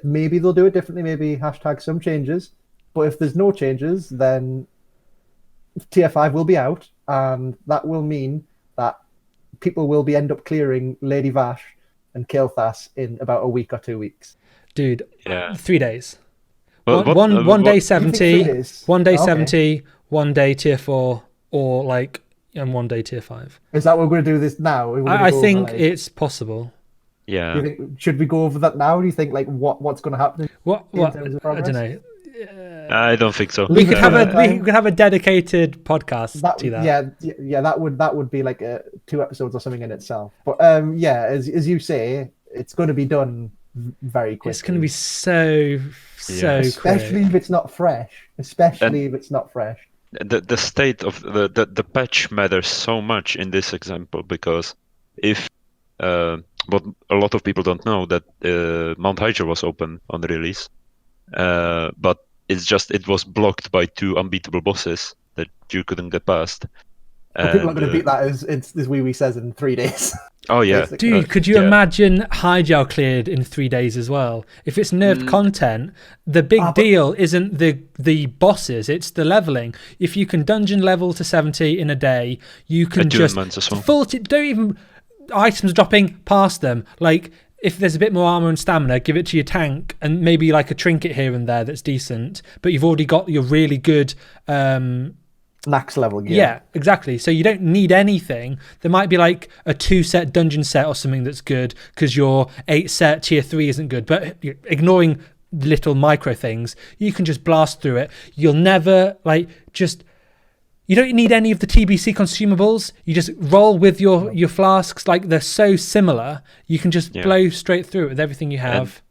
maybe they'll do it differently. Maybe hashtag some changes. But if there's no changes, then tier 5 will be out, and that will mean that people will end up clearing Lady Vash and Kael'thas in about a week or 2 weeks. Dude, 3 days. Well, one day 70, 1 day 70, 1 day tier 4, or and 1 day tier 5. Is that what we're going to do this now? I think it's possible. Yeah. Should we go over that now? Do you think what's going to happen? What? I don't know. I don't think so. We could have Leave it a for we could have a dedicated podcast to that. Yeah, that would be like 2 episodes or something in itself. But yeah, as you say, it's going to be done very quickly. It's going to be so especially quick. if it's not fresh. Especially if it's not fresh. The state of the patch matters so much in this example, because if what a lot of people don't know, that Mount Hydra was open on the release, but it was blocked by 2 unbeatable bosses that you couldn't get past. But people are going to beat that as Wee says in 3 days. Oh yeah, basically. Dude, could you imagine Hyjal cleared in 3 days as well? If it's nerfed content, the big deal isn't the bosses, it's the leveling. If you can dungeon level to 70 in a day, you can just don't even items dropping past them. Like, if there's a bit more armor and stamina, give it to your tank, and maybe like a trinket here and there that's decent, but you've already got your really good max level gear. Yeah, exactly. So you don't need anything. There might be like a 2-set dungeon set or something that's good because your 8-set tier 3 isn't good, but ignoring little micro things, you can just blast through it. You'll never you don't need any of the TBC consumables. You just roll with your flasks. Like, they're so similar. You can just blow straight through it with everything you have.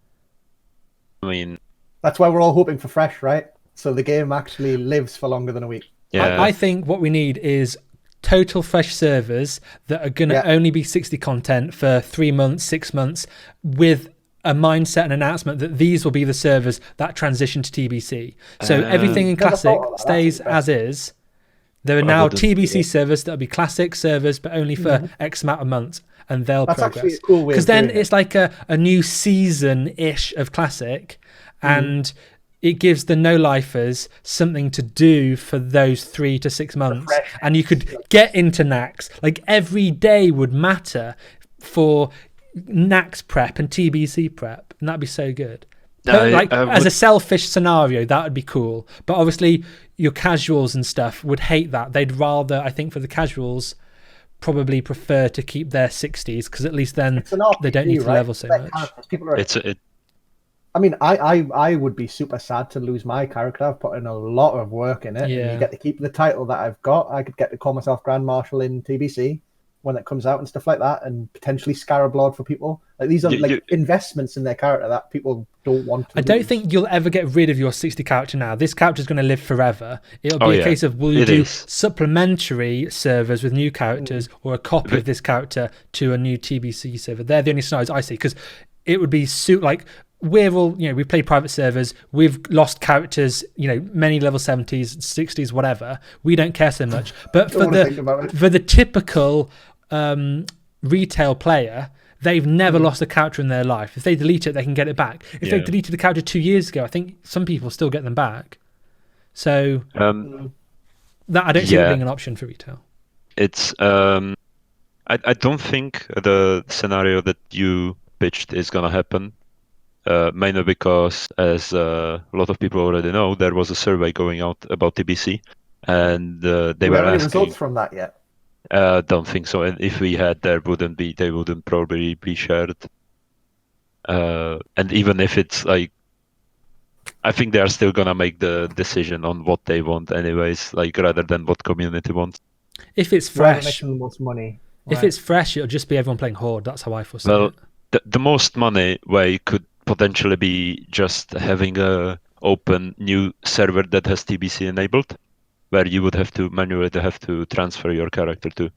I mean, that's why we're all hoping for fresh, right? So the game actually lives for longer than a week. Yeah. I think what we need is total fresh servers that are going to only be 60 content for 3 months, 6 months, with a mindset and announcement that these will be the servers that transition to TBC. So everything in Classic stays as is. There are now TBC servers that will be Classic servers, but only for X amount of months, and they'll progress. Actually a cool way, because then it's like a new season-ish of Classic, and it gives the no-lifers something to do for those 3 to 6 months. And you could get into Nax. Like, every day would matter for Nax prep and TBC prep, and that'd be so good. As a selfish scenario, that would be cool. But obviously, your casuals and stuff would hate that. They'd rather, I think, for the casuals, probably prefer to keep their 60s, because at least then they don't need to level so much. I mean, I would be super sad to lose my character. I've put in a lot of work in it. Yeah. And you get to keep the title that I've got. I could get to call myself Grand Marshal in TBC when it comes out and stuff like that, and potentially Scarab Lord for people. Like, these are investments in their character that people don't want to don't think you'll ever get rid of your 60 character now. This character's going to live forever. It'll be a case of, will you do supplementary servers with new characters, or a copy of this character to a new TBC server? They're the only scenarios I see, because it would be we're all, we play private servers. We've lost characters, many level 70s, 60s, whatever. We don't care so much. But for the typical retail player, they've never lost a character in their life. If they delete it, they can get it back. If they deleted the character 2 years ago, I think some people still get them back. So that I don't see it being an option for retail. It's I don't think the scenario that you pitched is gonna happen. Mainly because, as a lot of people already know, there was a survey going out about TBC, and they were asking. Any results from that yet? Don't think so. And if we had, they wouldn't probably be shared. And even if it's like, I think they are still gonna make the decision on what they want, anyways, like, rather than what community wants. If it's fresh, wants money. If it's fresh, it'll just be everyone playing Horde. That's how I foresee it. The most money way could potentially be just having a open new server that has TBC enabled, where you would have to manually transfer your character to.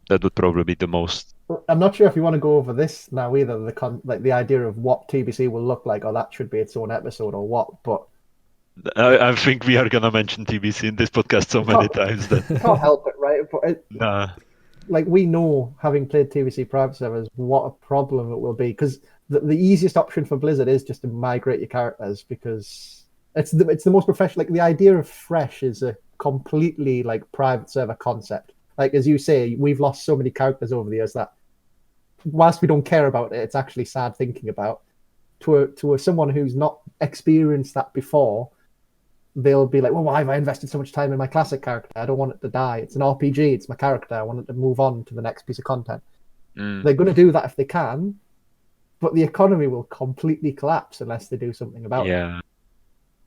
That would probably be the most. I'm not sure if you want to go over this now either, the idea of what TBC will look like, or that should be its own episode, or what. But I think we are gonna mention TBC in this podcast so many times that you can't help it, right? But like, we know, having played TBC private servers, what a problem it will be, because the easiest option for Blizzard is just to migrate your characters, because it's the most professional. Like, the idea of fresh is a completely private server concept. Like, as you say, we've lost so many characters over the years that, whilst we don't care about it, it's actually sad thinking about. To someone who's not experienced that before, they'll be like, well, why have I invested so much time in my classic character? I don't want it to die. It's an RPG. It's my character. I want it to move on to the next piece of content. They're going to do that if they can, but the economy will completely collapse unless they do something about it.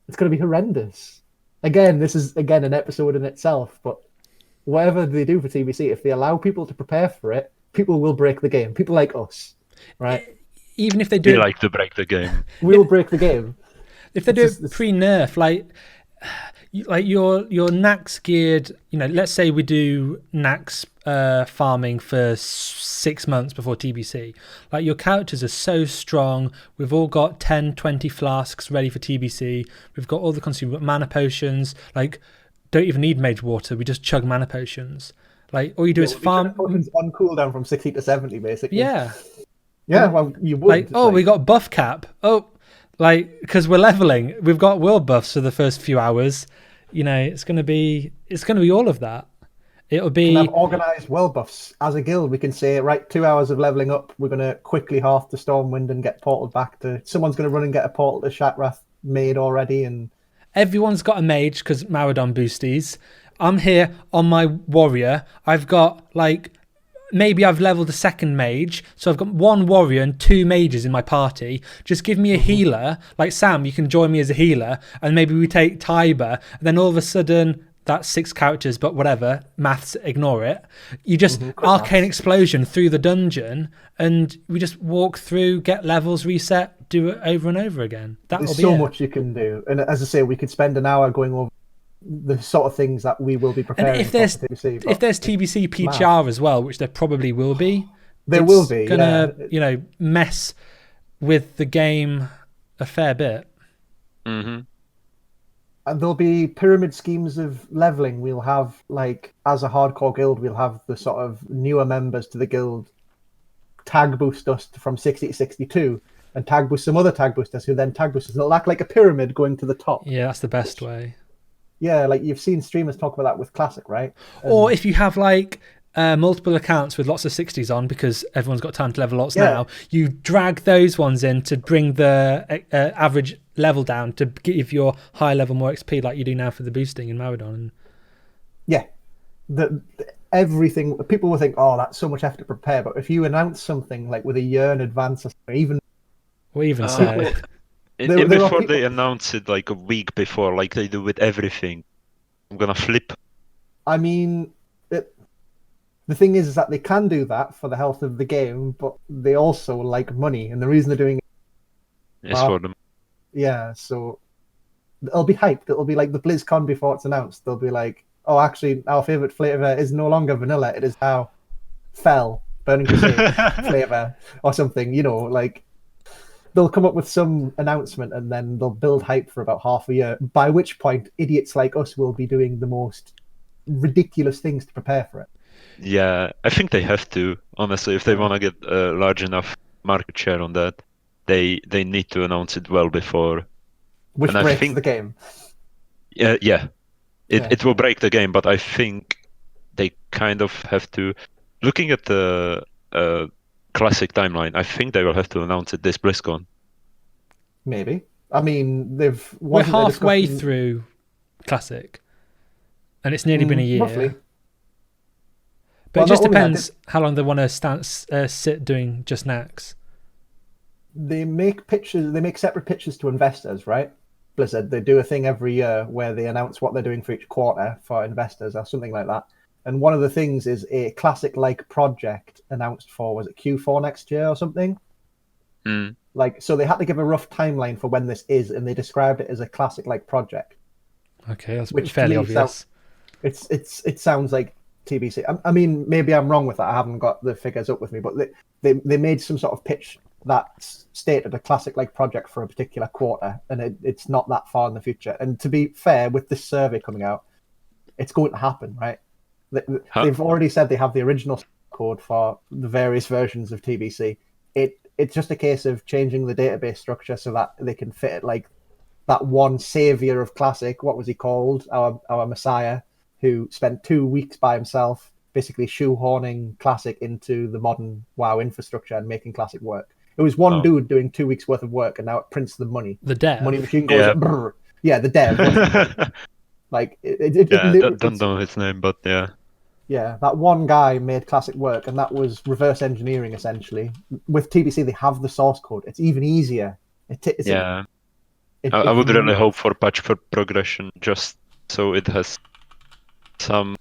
It's going to be horrendous. again, this is again an episode in itself, but whatever they do for TBC, if they allow people to prepare for it, people will break the game. People like us, right? Even if they We do it, like to break the game. We'll break the game. if they It's do just it this- pre-nerf, like your Nax geared, let's say we do Nax farming for 6 months before TBC. Like your characters are so strong. We've all got 10, 20 flasks ready for TBC. We've got all the consumer mana potions. Like, don't even need mage water. We just chug mana potions. Like all you do is farm. Potions on cooldown from 60 to 70, basically. Yeah. Yeah, well, you would. Like, oh, we got buff cap. Oh, like, because we're leveling. We've got world buffs for the first few hours. It's gonna be all of that. It'll be have organized world buffs as a guild. We can say, right, 2 hours of leveling up. We're gonna quickly half the Stormwind and get portaled back to. Someone's gonna run and get a portal to Shatrath made already, and everyone's got a mage because Maradon boosties. I'm here on my warrior. I've got maybe I've leveled a second mage, so I've got 1 warrior and 2 mages in my party. Just give me a healer, like Sam. You can join me as a healer, and maybe we take Tiber. And then all of a sudden, that's 6 characters, but whatever, maths, ignore it. You just arcane explosion through the dungeon, and we just walk through, get levels reset, do it over and over again. There's so much you can do, and as I say, we could spend an hour going over the sort of things that we will be preparing. And if there's TBC, if there's TBC PTR as well, which there probably will be, there will be gonna mess with the game a fair bit. Mm-hmm. And there'll be pyramid schemes of leveling. We'll have as a hardcore guild, we'll have the sort of newer members to the guild tag boost us from 60 to 62, and tag boost some other tag boosters who then tag boost us. It'll act like a pyramid going to the top. Yeah, that's the best way. Yeah, like you've seen streamers talk about that with Classic, right? Or if you have multiple accounts with lots of 60s on because everyone's got time to level lots now, you drag those ones in to bring the average level down to give your high level more XP like you do now for the boosting in Maradon. Yeah. Everything, people will think, oh, that's so much effort to prepare. But if you announce something with a year in advance, or even so. Before they announce it a week before, like they do with everything, I'm gonna flip. I mean, the thing is that they can do that for the health of the game, but they also like money, and the reason they're doing it is for them. Yeah, so it'll be hyped. It'll be like the BlizzCon before it's announced. They'll be like, oh, actually, our favorite flavor is no longer vanilla. It is now Burning Crusade flavor or something. They'll come up with some announcement and then they'll build hype for about half a year, by which point idiots like us will be doing the most ridiculous things to prepare for it. Yeah, I think they have to, honestly, if they want to get a large enough market share on that, they need to announce it well before. Which breaks the game. Yeah. It will break the game, but I think they kind of have to, looking at the Classic timeline, I think they will have to announce it this BlizzCon. Maybe. I mean, we're halfway through Classic, and it's nearly been a year. Roughly. But it just depends how long they want to sit doing just Nax. They make pitches. They make separate pitches to investors, right? Blizzard. They do a thing every year where they announce what they're doing for each quarter for investors or something like that. And one of the things is a Classic-like project announced for, was it Q4 next year or something? Mm. So they had to give a rough timeline for when this is, and they described it as a Classic-like project. Okay, that's fairly obvious. It sounds like TBC. I mean, maybe I'm wrong with that. I haven't got the figures up with me, but they made some sort of pitch that stated a Classic-like project for a particular quarter, and it's not that far in the future. And to be fair, with this survey coming out, it's going to happen, right? They've already said they have the original code for the various versions of TBC. It's just a case of changing the database structure so that they can fit it like that one savior of Classic. What was he called? Our Messiah, who spent 2 weeks by himself, basically shoehorning Classic into the modern WoW infrastructure and making Classic work. It was one dude doing 2 weeks worth of work, and now it prints the money. The dev. Money machine goes, brrr. Yeah, the dev. Don't know his name, but yeah. Yeah, that one guy made Classic work, and that was reverse engineering, essentially. With TBC, they have the source code. It's even easier. I would really hope for patch for progression, just so it has some.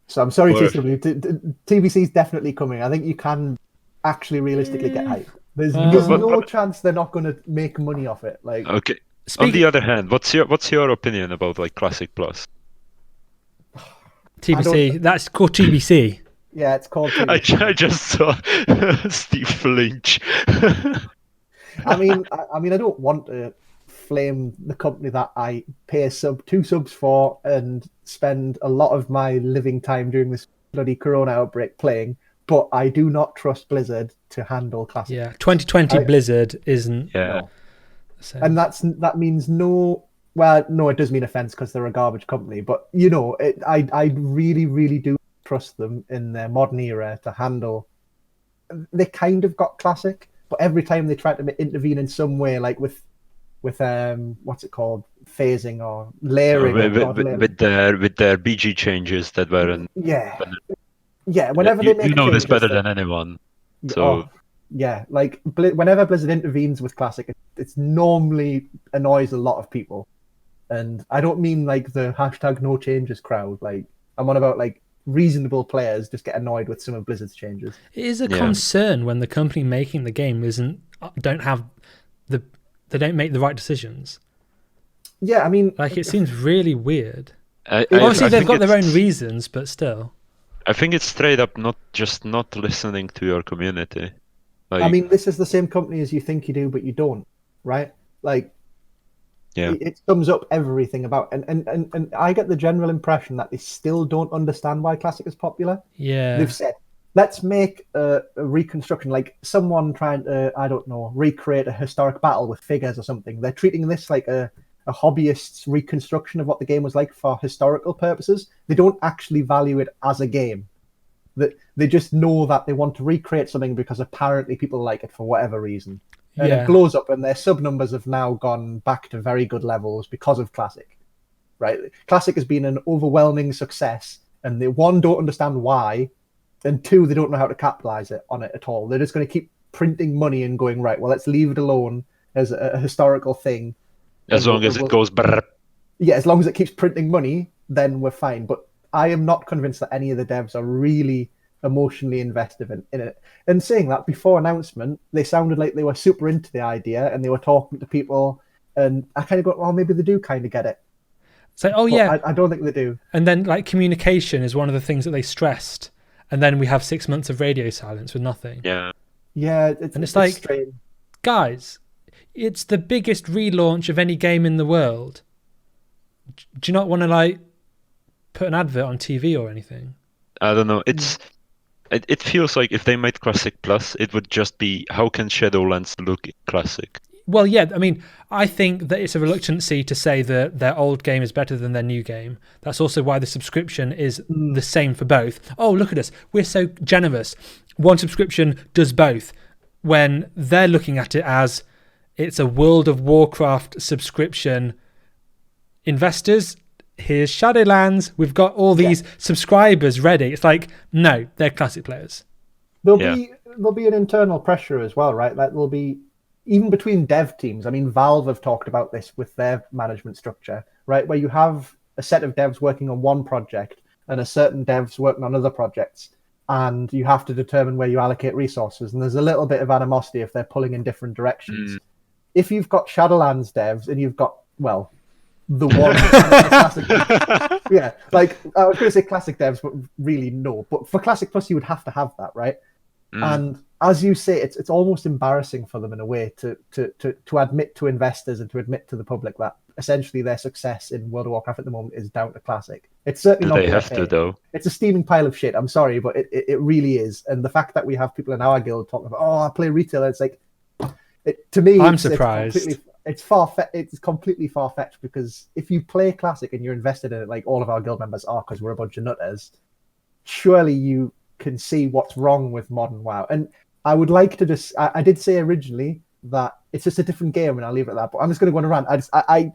So I'm sorry to Or- interrupt you. TBC is definitely coming. I think you can actually realistically get hype. There's no chance they're not going to make money off it. Like, Okay. On the other hand, what's your opinion about like Classic Plus? TBC. That's called TBC. Yeah, it's called TBC. I just saw Steve flinch. I mean, I don't want to flame the company that I pay two subs for and spend a lot of my living time during this bloody Corona outbreak playing, but I do not trust Blizzard to handle Classic. Yeah, 2020 Blizzard isn't. Yeah, So. And that means no. Well, no, it does mean offense because they're a garbage company, but you know, I really, really do trust them in their modern era to handle. They kind of got Classic, but every time they try to intervene in some way, like with what's it called, phasing or layering, with their BG changes that weren't. Yeah. Whenever they make you know changes, this better than anyone. So like whenever Blizzard intervenes with Classic, it's normally annoys a lot of people, and I don't mean like the hashtag no changes crowd. Like I'm on about like reasonable players just get annoyed with some of Blizzard's changes. It is a concern when the company making the game they don't make the right decisions. Yeah, I mean, like it seems really weird. Obviously, they've got their own reasons, but still. I think it's straight up not listening to your community. Like, I mean, this is the same company as you think you do, but you don't, right? Like, it sums up everything about, and I get the general impression that they still don't understand why Classic is popular. Yeah, they've said, let's make a reconstruction, like someone trying to, I don't know, recreate a historic battle with figures or something. They're treating this like a hobbyist's reconstruction of what the game was like for historical purposes. They don't actually value it as a game. They just know that they want to recreate something because apparently people like it for whatever reason. And it blows up, and their sub numbers have now gone back to very good levels because of Classic. Right? Classic has been an overwhelming success, and they, one, don't understand why, and two, they don't know how to capitalize on it at all. They're just going to keep printing money and going, right, well, let's leave it alone as a historical thing. As long as it goes brrr. Yeah, as long as it keeps printing money, then we're fine. But I am not convinced that any of the devs are really emotionally invested in it. And saying that, before announcement, they sounded like they were super into the idea and they were talking to people. And I kind of go, well, maybe they do kind of get it. So, I don't think they do. And then, like, communication is one of the things that they stressed. And then we have 6 months of radio silence with nothing. Yeah. Yeah, it's like, strange. Guys, it's the biggest relaunch of any game in the world. Do you not want to, like, put an advert on TV or anything? I don't know. It feels like if they made Classic Plus, it would just be, how can Shadowlands look Classic? Well, yeah, I mean, I think that it's a reluctancy to say that their old game is better than their new game. That's also why the subscription is the same for both. Oh, look at us. We're so generous. One subscription does both. When they're looking at it as it's a World of Warcraft subscription. Investors, here's Shadowlands. We've got all these subscribers ready. It's like, no, they're Classic players. There'll be an internal pressure as well, right? Like there'll be, even between dev teams. I mean, Valve have talked about this with their management structure, right? Where you have a set of devs working on one project and a certain devs working on other projects, and you have to determine where you allocate resources. And there's a little bit of animosity if they're pulling in different directions. If you've got Shadowlands devs and you've got, well, the one classic, yeah, like I was going to say Classic devs, but really no. But for Classic Plus, you would have to have that, right? And as you say, it's almost embarrassing for them in a way to admit to investors and to admit to the public that essentially their success in World of Warcraft at the moment is down to Classic. It's certainly not. They have to, though. It's a steaming pile of shit. I'm sorry, but it really is. And the fact that we have people in our guild talking about, I play retail, it's like, to me, I'm surprised. It's completely far-fetched, because if you play Classic and you're invested in it, like all of our guild members are, because we're a bunch of nutters, surely you can see what's wrong with modern WoW. And I would like to just, I did say originally that it's just a different game, and I'll leave it at that, but I'm just going to go on a rant.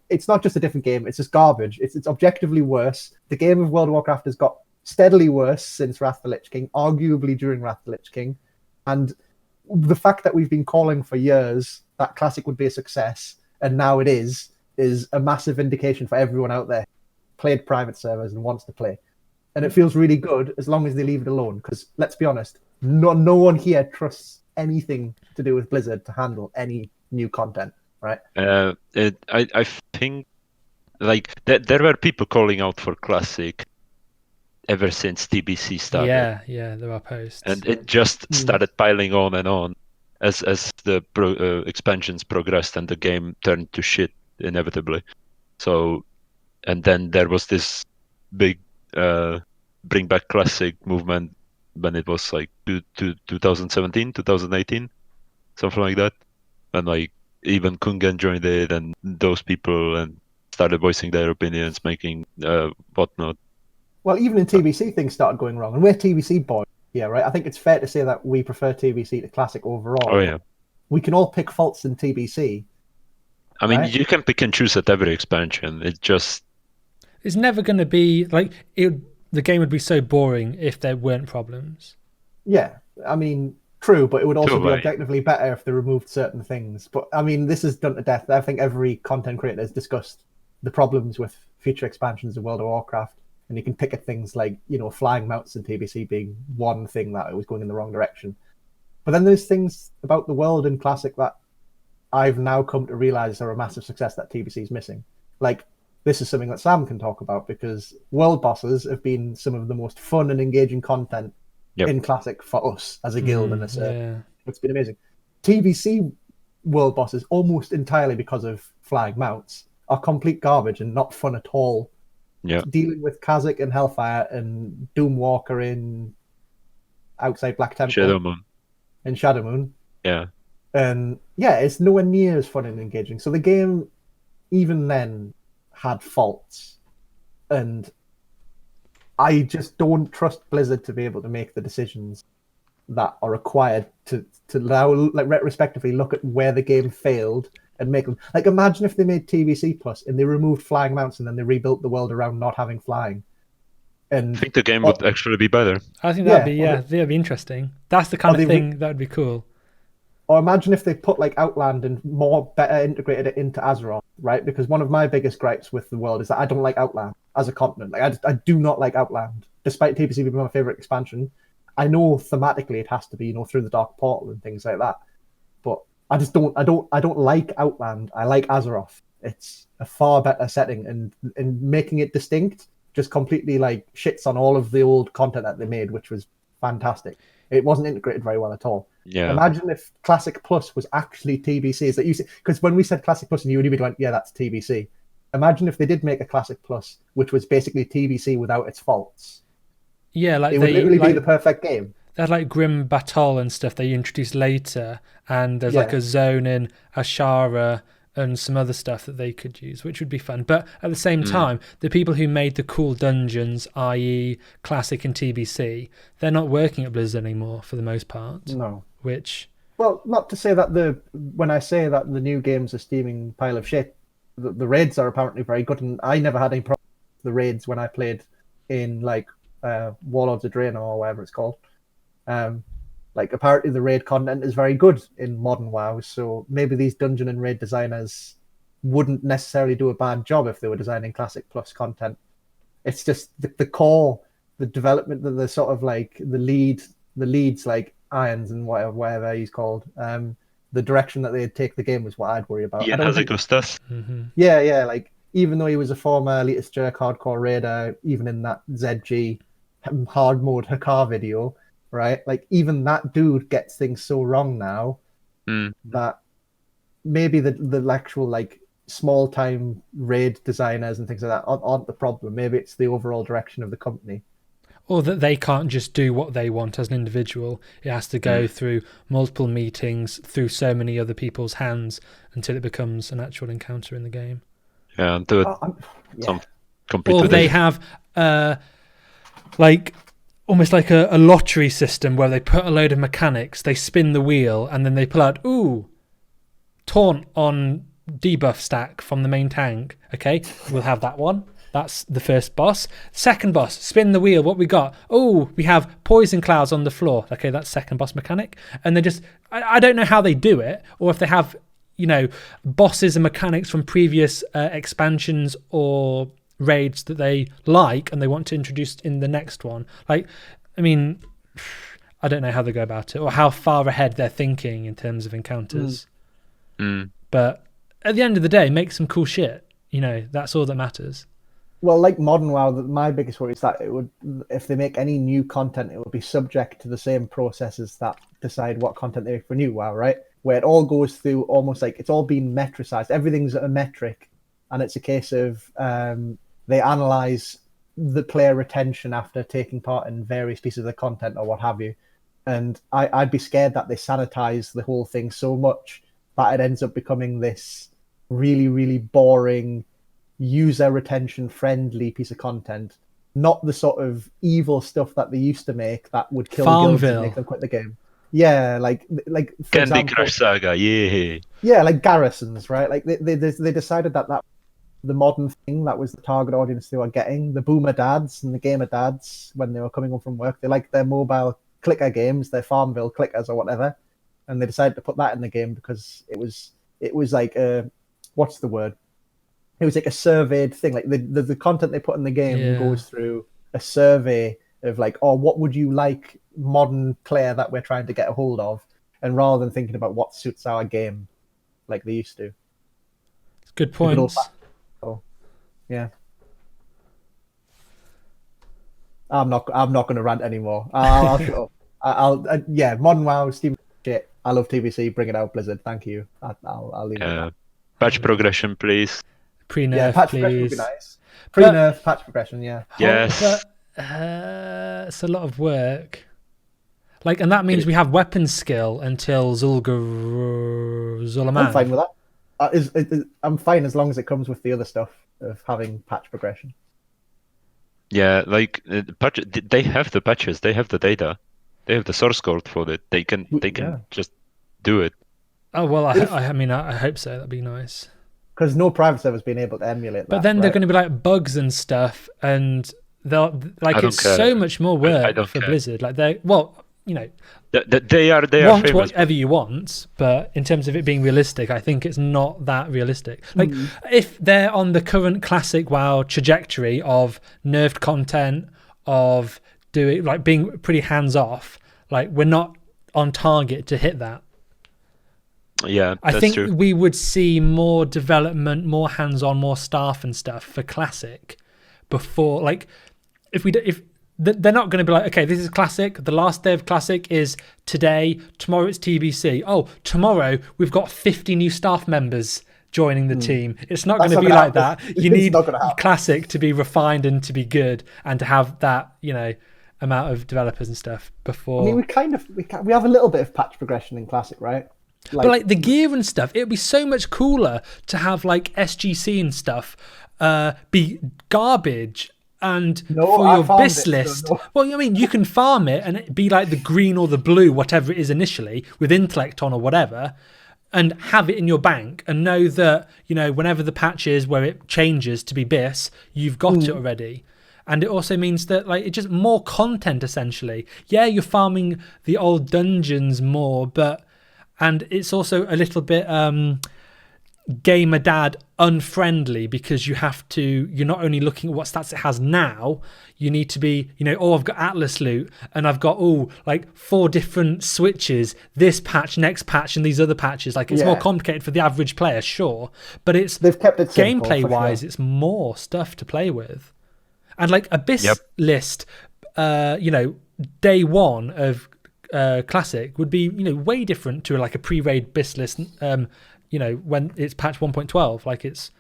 It's not just a different game, it's just garbage. It's objectively worse. The game of World of Warcraft has got steadily worse since Wrath of the Lich King, arguably during Wrath of the Lich King. And the fact that we've been calling for years that Classic would be a success, and now it is, is a massive indication for everyone out there played private servers and wants to play. And it feels really good as long as they leave it alone. Because let's be honest, no one here trusts anything to do with Blizzard to handle any new content, right? I think like there were people calling out for Classic ever since TBC started. Yeah, there are posts. And it just started piling on and on as the expansions progressed and the game turned to shit inevitably. So, and then there was this big bring back Classic movement when it was like 2017, 2018, something like that. And like even Kungen joined it and those people and started voicing their opinions, making whatnot. Well, even in TBC, things started going wrong. And we're TBC boys, yeah, right? I think it's fair to say that we prefer TBC to Classic overall. Oh, yeah. We can all pick faults in TBC. I mean, right? You can pick and choose at every expansion. It's never going to be like the game would be so boring if there weren't problems. Yeah, I mean, true, but it would also be objectively better if they removed certain things. But I mean, this is done to death. I think every content creator has discussed the problems with future expansions of World of Warcraft. And you can pick at things like, flying mounts in TBC being one thing that was going in the wrong direction. But then there's things about the world in Classic that I've now come to realize are a massive success that TBC is missing. Like, this is something that Sam can talk about because world bosses have been some of the most fun and engaging content in Classic for us as a guild and a server. Yeah. It's been amazing. TBC world bosses, almost entirely because of flying mounts, are complete garbage and not fun at all. Yeah. Dealing with Kha'Zix and Hellfire and Doomwalker in outside Black Temple. Shadowmoon. Yeah. And yeah, it's nowhere near as fun and engaging. So the game, even then, had faults. And I just don't trust Blizzard to be able to make the decisions that are required to now, like, retrospectively look at where the game failed and make them. Like, imagine if they made TBC Plus and they removed flying mounts and then they rebuilt the world around not having flying. And I think the game would actually be better. I think that'd be interesting. That's the kind of thing that would be cool. Or imagine if they put like Outland and more better integrated it into Azeroth, right? Because one of my biggest gripes with the world is that I don't like Outland as a continent. Like, I do not like Outland, despite TBC being my favorite expansion. I know thematically it has to be, through the Dark Portal and things like that, but I just don't. I don't like Outland. I like Azeroth. It's a far better setting, and making it distinct just completely like shits on all of the old content that they made, which was fantastic. It wasn't integrated very well at all. Yeah. Imagine if Classic Plus was actually TBC. Is that you? Because when we said Classic Plus, and you would be like, "Yeah, that's TBC." Imagine if they did make a Classic Plus, which was basically TBC without its faults. Yeah, like it would literally be the perfect game. They had like Grim Battle and stuff they introduced later, and there's like a zone in Ashara and some other stuff that they could use, which would be fun. But at the same time, the people who made the cool dungeons, i.e. Classic and TBC, they're not working at Blizzard anymore for the most part. No. Well, not to say that when I say that the new game's a steaming pile of shit, the raids are apparently very good, and I never had any problem with the raids when I played in like Warlords of Draenor or whatever it's called. Like, apparently the raid content is very good in modern WoW, so maybe these dungeon and raid designers wouldn't necessarily do a bad job if they were designing Classic Plus content. It's just the core, the development, the sort of like the leads like Irons and whatever he's called. The direction that they'd take the game was what I'd worry about. Yeah, Hazagustas. Yeah, like, even though he was a former elitist jerk hardcore raider, even in that ZG hard mode Hakar video, right? Like, even that dude gets things so wrong now that maybe the actual like small time raid designers and things like that aren't the problem. Maybe it's the overall direction of the company. Or that they can't just do what they want as an individual. It has to go through multiple meetings, through so many other people's hands until it becomes an actual encounter in the game. Yeah, and do it some completely. Or they have like almost like a lottery system where they put a load of mechanics, they spin the wheel, and then they pull out, taunt on debuff stack from the main tank. Okay, we'll have that one. That's the first boss. Second boss, spin the wheel. What we got? We have poison clouds on the floor. Okay, that's second boss mechanic. And they just, I don't know how they do it, or if they have, bosses and mechanics from previous expansions or raids that they like and they want to introduce in the next one. Like, I mean, I don't know how they go about it or how far ahead they're thinking in terms of encounters. But at the end of the day, make some cool shit. That's all that matters. Well, like modern WoW, my biggest worry is that if they make any new content, it would be subject to the same processes that decide what content they make for new WoW, right? Where it all goes through almost like it's all been metricized. Everything's a metric, and it's a case of they analyze the player retention after taking part in various pieces of the content or what have you. And I'd be scared that they sanitize the whole thing so much that it ends up becoming this really, really boring, user retention friendly piece of content, not the sort of evil stuff that they used to make that would kill guilds and make them quit the game. Yeah, like for Candy example, Crush Saga, yeah, like garrisons, right? Like they decided that the modern thing that was the target audience they were getting, the boomer dads and the gamer dads when they were coming home from work, they liked their mobile clicker games, their Farmville clickers or whatever, and they decided to put that in the game because it was like what's the word? It was like a surveyed thing. Like the content they put in the game goes through a survey of like, oh, what would you like modern player that we're trying to get a hold of? And rather than thinking about what suits our game like they used to. Good points. Oh, yeah. I'm not going to rant anymore. I'll shut up. Yeah, modern WoW, Steam shit. I love TBC. Bring it out, Blizzard. Thank you. I'll leave it at that. Patch progression, please. Pre-nerf, patch please. Progression would be nice. Pre-nerf, patch progression, yeah. Yes. But it's a lot of work. Like, and that means we have weapon skill until Zul'Aman. I'm fine with that. I'm fine as long as it comes with the other stuff of having patch progression. Yeah, like they have the patches, they have the data, they have the source code for it. They can just do it. Oh well, I mean, I hope so. That'd be nice. Because no private server's been able to emulate that. But then they're going to be like bugs and stuff, and they'll like it's so much more work for Blizzard. Like they are famous. Whatever you want, but in terms of it being realistic, I think it's not that realistic. Like if they're on the current classic WoW trajectory of nerfed content, of doing like being pretty hands off, like we're not on target to hit that. Yeah, I think true. we would see more development, more hands-on, more staff and stuff for classic before. Like, if they're not going to be like, okay, this is classic. The last day of classic is today. Tomorrow it's TBC. Oh, tomorrow we've got 50 new staff members joining the team. It's not going to be like that. You need classic to be refined and to be good and to have that, amount of developers and stuff before. I mean, we have a little bit of patch progression in classic, right? But like the gear and stuff, it would be so much cooler to have like SGC and stuff be garbage and for your BIS list. Well, I mean, you can farm it and it be like the green or the blue, whatever it is initially, with intellect on or whatever, and have it in your bank and know that, whenever the patch is where it changes to be BIS, you've got it already. And it also means that like it's just more content essentially. Yeah, you're farming the old dungeons more, and it's also a little bit gamer dad unfriendly because you're not only looking at what stats it has now, you need to be, I've got Atlas loot and I've got, like 4 different switches, this patch, next patch, and these other patches. Like it's more complicated for the average player, sure. But they've kept it simple, gameplay wise, it's more stuff to play with. And like a BIS list, day one of classic would be way different to like a pre-raid BIS list when it's patch 1.12. like it's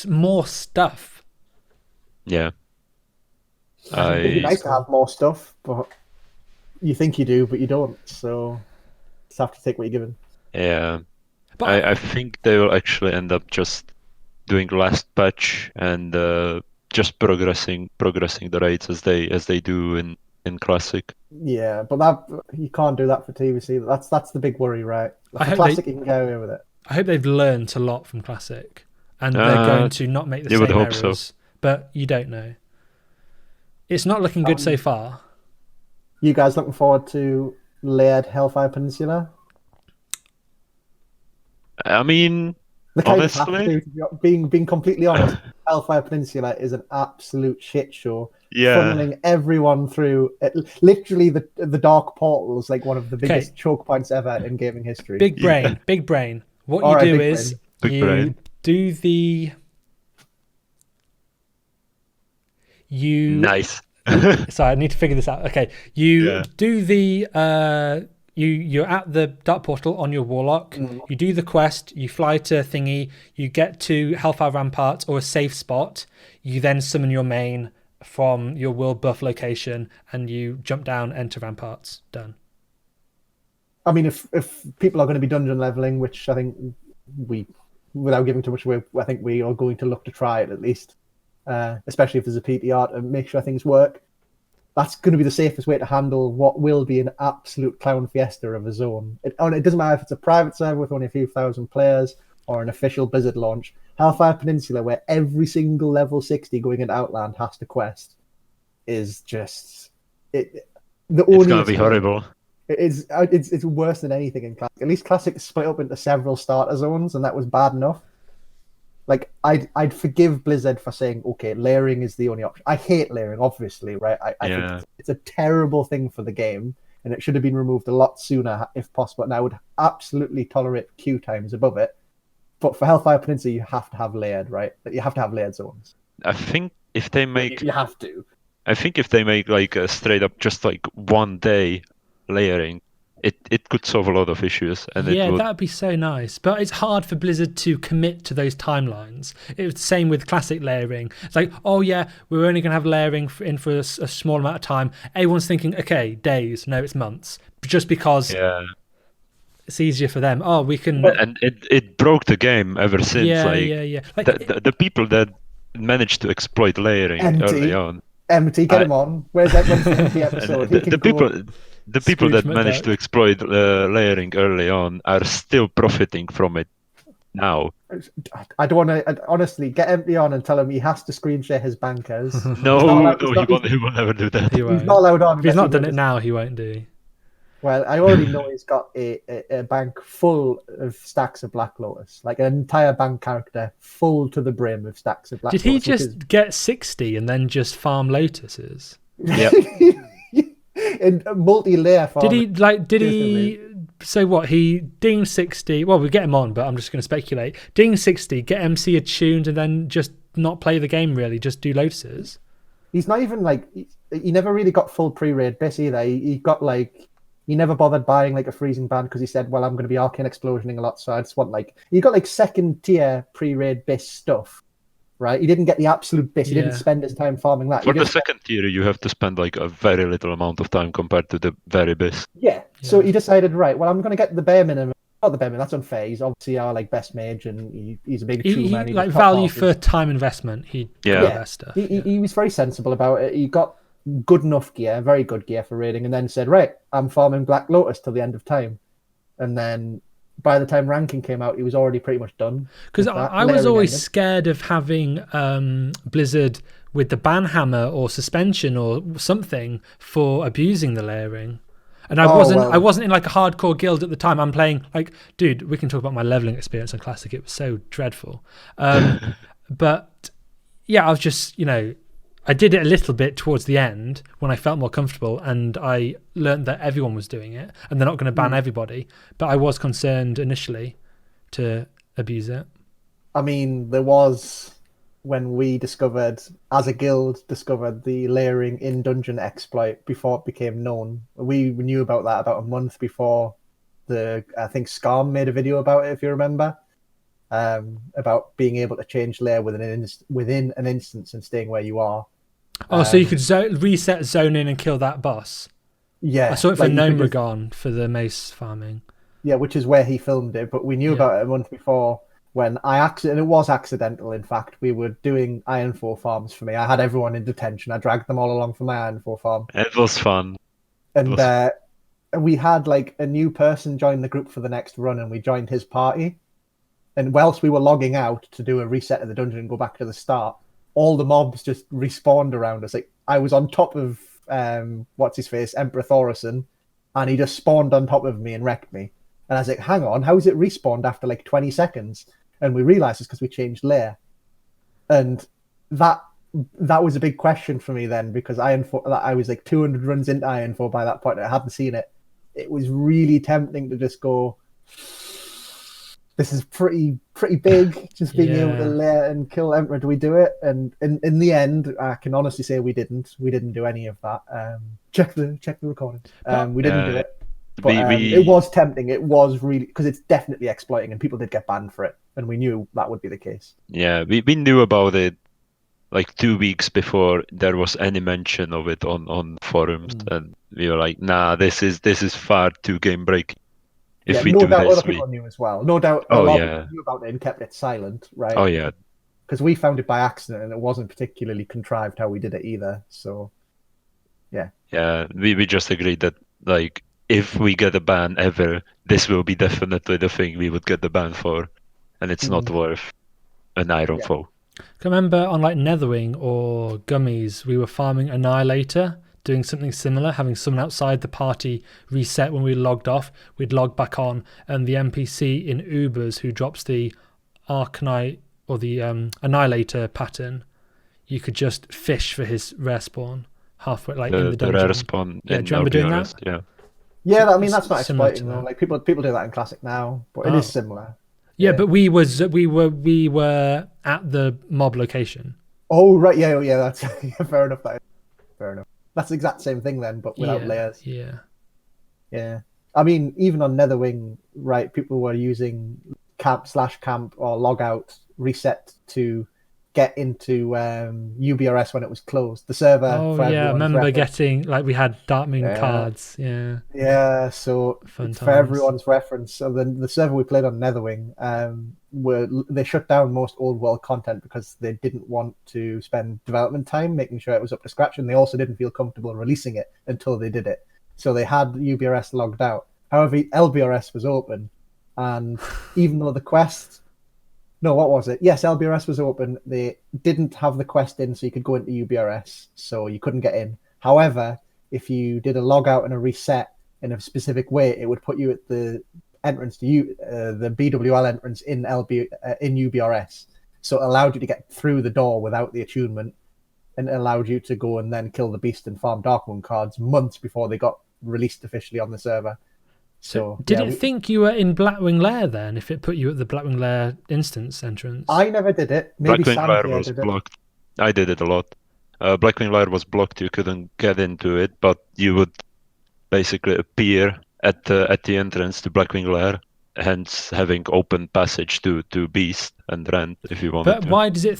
more stuff. It'd be nice to have more stuff, but you think you do but you don't, so just have to take what you're given. But I think they will actually end up just doing last patch and just progressing the raids as they do in classic. Yeah, but that you can't do that for TBC. That's the big worry, right? For classic, you can get away with it. I hope they've learned a lot from classic, and they're going to not make the same errors. So. But you don't know. It's not looking good so far. You guys looking forward to Laird Hellfire Peninsula? I mean, The kind of have honestly, to being completely honest, Hellfire Peninsula is an absolute shit show. yeah. Funneling everyone through literally the dark portal is like one of the Okay, biggest choke points ever in gaming history. big Yeah. brain, big brain. What All you right, do big is brain. Big you brain. do the you. Nice. Sorry, I need to figure this out. Okay, you Yeah. do the you're at the dark portal on your warlock. You do the quest. You fly to thingy. You get to Hellfire Ramparts or a safe spot. You then summon your main from your world buff location, and you jump down, enter Ramparts. Done. I mean, if people are going to be dungeon leveling, which I think we, without giving too much away, I think we are going to look to try it at least. Especially if there's a PTR to make sure things work. That's going to be the safest way to handle what will be an absolute clown fiesta of a zone. It doesn't matter if it's a private server with only a few thousand players or an official Blizzard launch. Hellfire Peninsula, where every single level 60 going into Outland has to quest, is just it. The It's only gonna be horrible. it's worse than anything in Classic. At least Classic is split up into several starter zones, and that was bad enough. Like I'd forgive Blizzard for saying, okay, layering is the only option. I hate layering, obviously, right? I think it's a terrible thing for the game, and it should have been removed a lot sooner if possible. And I would absolutely tolerate queue times above it. But for Hellfire Peninsula, you have to have layered, right? You have to have layered zones. I think if they make, You have to. I think if they make like a straight up just like 1 day layering, it could solve a lot of issues, and Yeah, it would. that'd be so nice. But it's hard for Blizzard to commit to those timelines. It was the same with classic layering. It's like, oh yeah, we're only going to have layering in for a small amount of time. Everyone's thinking, okay, days. No, it's months. Just because Yeah. it's easier for them. Oh, we can. And it broke the game ever since. Yeah, like yeah. Like, the people that managed to exploit layering early on. MT, get him on. Where's that the episode? The people Scrooge that managed to exploit layering early on are still profiting from it now. I don't want to honestly get MT on and tell him he has to screen share his bankers. No, he will never do that. He won't. He's not allowed on. If he's unless not he done it wins. now, he won't do. Well, I already know he's got a bank full of stacks of Black Lotus, like an entire bank character full to the brim of stacks of Black Did Lotus. he just get 60 and then just farm lotuses? Yeah. In multi-layer farm. Did he so what, he ding 60, well, we get him on, but I'm just going to speculate. Ding 60, get MC attuned, and then just not play the game really, just do lotuses? He's not even like, he never really got full pre-raid bis either. He got like, he never bothered buying like a freezing band because he said, well, I'm going to be arcane explosioning a lot, so I just want like, he got like second tier pre-raid bis stuff, right? He didn't get the absolute bis. He didn't spend his time farming that. For the second tier, you have to spend like a very little amount of time compared to the very best. Yeah. So he decided, right, well, I'm going to get the bare minimum. Not the bare minimum, that's unfair. He's obviously our like best mage, and he's a big true man. He like value for time investment. He got the best stuff. He was very sensible about it. He got good enough gear, very good gear for raiding, and then said, right, I'm farming Black Lotus till the end of time. And then by the time ranking came out, he was already pretty much done. Because I was always scared of having Blizzard with the ban hammer or suspension or something for abusing the layering. And I wasn't in like a hardcore guild at the time. I'm playing like, dude, we can talk about my leveling experience on Classic. It was so dreadful. But yeah, I was just, I did it a little bit towards the end when I felt more comfortable, and I learned that everyone was doing it and they're not going to ban everybody. But I was concerned initially to abuse it. I mean, there was, when we discovered the layering in dungeon exploit before it became known. We knew about that about a month before I think Scarm made a video about it, if you remember. About being able to change layer within an instance and staying where you are. So you could reset zone in and kill that boss. Yeah, I saw it for Gnomeregan for the mace farming. Yeah, which is where he filmed it, but we knew about it a month before when it was accidental. In fact, we were doing Iron 4 farms for me. I had everyone in detention. I dragged them all along for my Iron 4 farm. It was fun. And we had like a new person join the group for the next run, and we joined his party. And whilst we were logging out to do a reset of the dungeon and go back to the start, all the mobs just respawned around us. Like, I was on top of what's his face, Emperor Thorison, and he just spawned on top of me and wrecked me. And I was like, hang on, how is it respawned after like 20 seconds? And we realized it's because we changed layer. And that was a big question for me then, because I was like 200 runs into Iron 4 by that point. I hadn't seen it. It was really tempting to just go, this is pretty big, just being able to layer and kill Emperor. Do we do it? And in the end, I can honestly say we didn't do any of that. Check the recording. We didn't do it. But it was tempting. It was really, because it's definitely exploiting, and people did get banned for it, and we knew that would be the case. Yeah, we knew about it like 2 weeks before there was any mention of it on forums, and we were like, nah, this is far too game breaking. If we no do doubt this, other people knew as well. No doubt a lot of people knew about it and kept it silent, right? Oh yeah. Because we found it by accident, and it wasn't particularly contrived how we did it either. So, yeah. Yeah, we just agreed that, like, if we get a ban ever, this will be definitely the thing we would get the ban for, and it's not worth an Iron Foe. I remember on like Netherwing or Gummies, we were farming Annihilator, doing something similar, having someone outside the party reset when we logged off. We'd log back on, and the NPC in Ubers who drops the Arcanite or the Annihilator pattern, you could just fish for his rare spawn halfway, like in the dungeon. The rare spawn. Yeah, do you remember doing that? Yeah. Yeah, I mean that's not exploiting though. Like people do that in Classic now, but it is similar. Yeah, but we were at the mob location. Oh right, yeah, that's fair enough. Fair enough. That's the exact same thing then, but without layers. Yeah. I mean, even on Netherwing, right? People were using camp or logout reset to get into UBRS when it was closed. The server. Oh yeah, I remember getting, like, we had Darkmoon cards. Yeah. Yeah. So for everyone's reference, so the server we played on Netherwing, they shut down most old world content because they didn't want to spend development time making sure it was up to scratch, and they also didn't feel comfortable releasing it until they did it. So they had UBRS logged out. However, LBRS was open, and even though the quest. No, what was it? Yes, LBRS was open. They didn't have the quest in, so you could go into UBRS, so you couldn't get in. However, if you did a logout and a reset in a specific way, it would put you at the entrance to the BWL entrance in UBRS. So it allowed you to get through the door without the attunement, and it allowed you to go and then kill the beast and farm Darkmoon cards months before they got released officially on the server. So did it think you were in Blackwing Lair then, if it put you at the Blackwing Lair instance entrance? I never did it. Maybe Blackwing Lair was blocked. I did it a lot. Blackwing Lair was blocked. You couldn't get into it, but you would basically appear at the entrance to Blackwing Lair, hence having open passage to Beast and Rend if you wanted to. But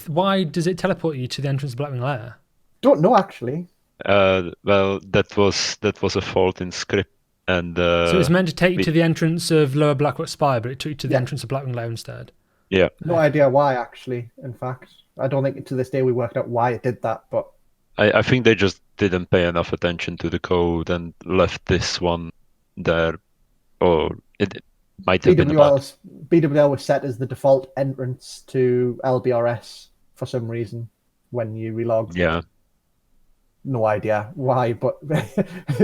why does it teleport you to the entrance of Blackwing Lair? Don't know actually. Well, that was a fault in script. And, so it was meant to take you to the entrance of Lower Blackrock Spire, but it took you to the entrance of Blackwing Lair instead. Yeah. No idea why, actually, in fact. I don't think to this day we worked out why it did that, but... I think they just didn't pay enough attention to the code and left this one there. Or it might have been a bug. BWL was set as the default entrance to LBRS for some reason when you relogged. Yeah. No idea why, but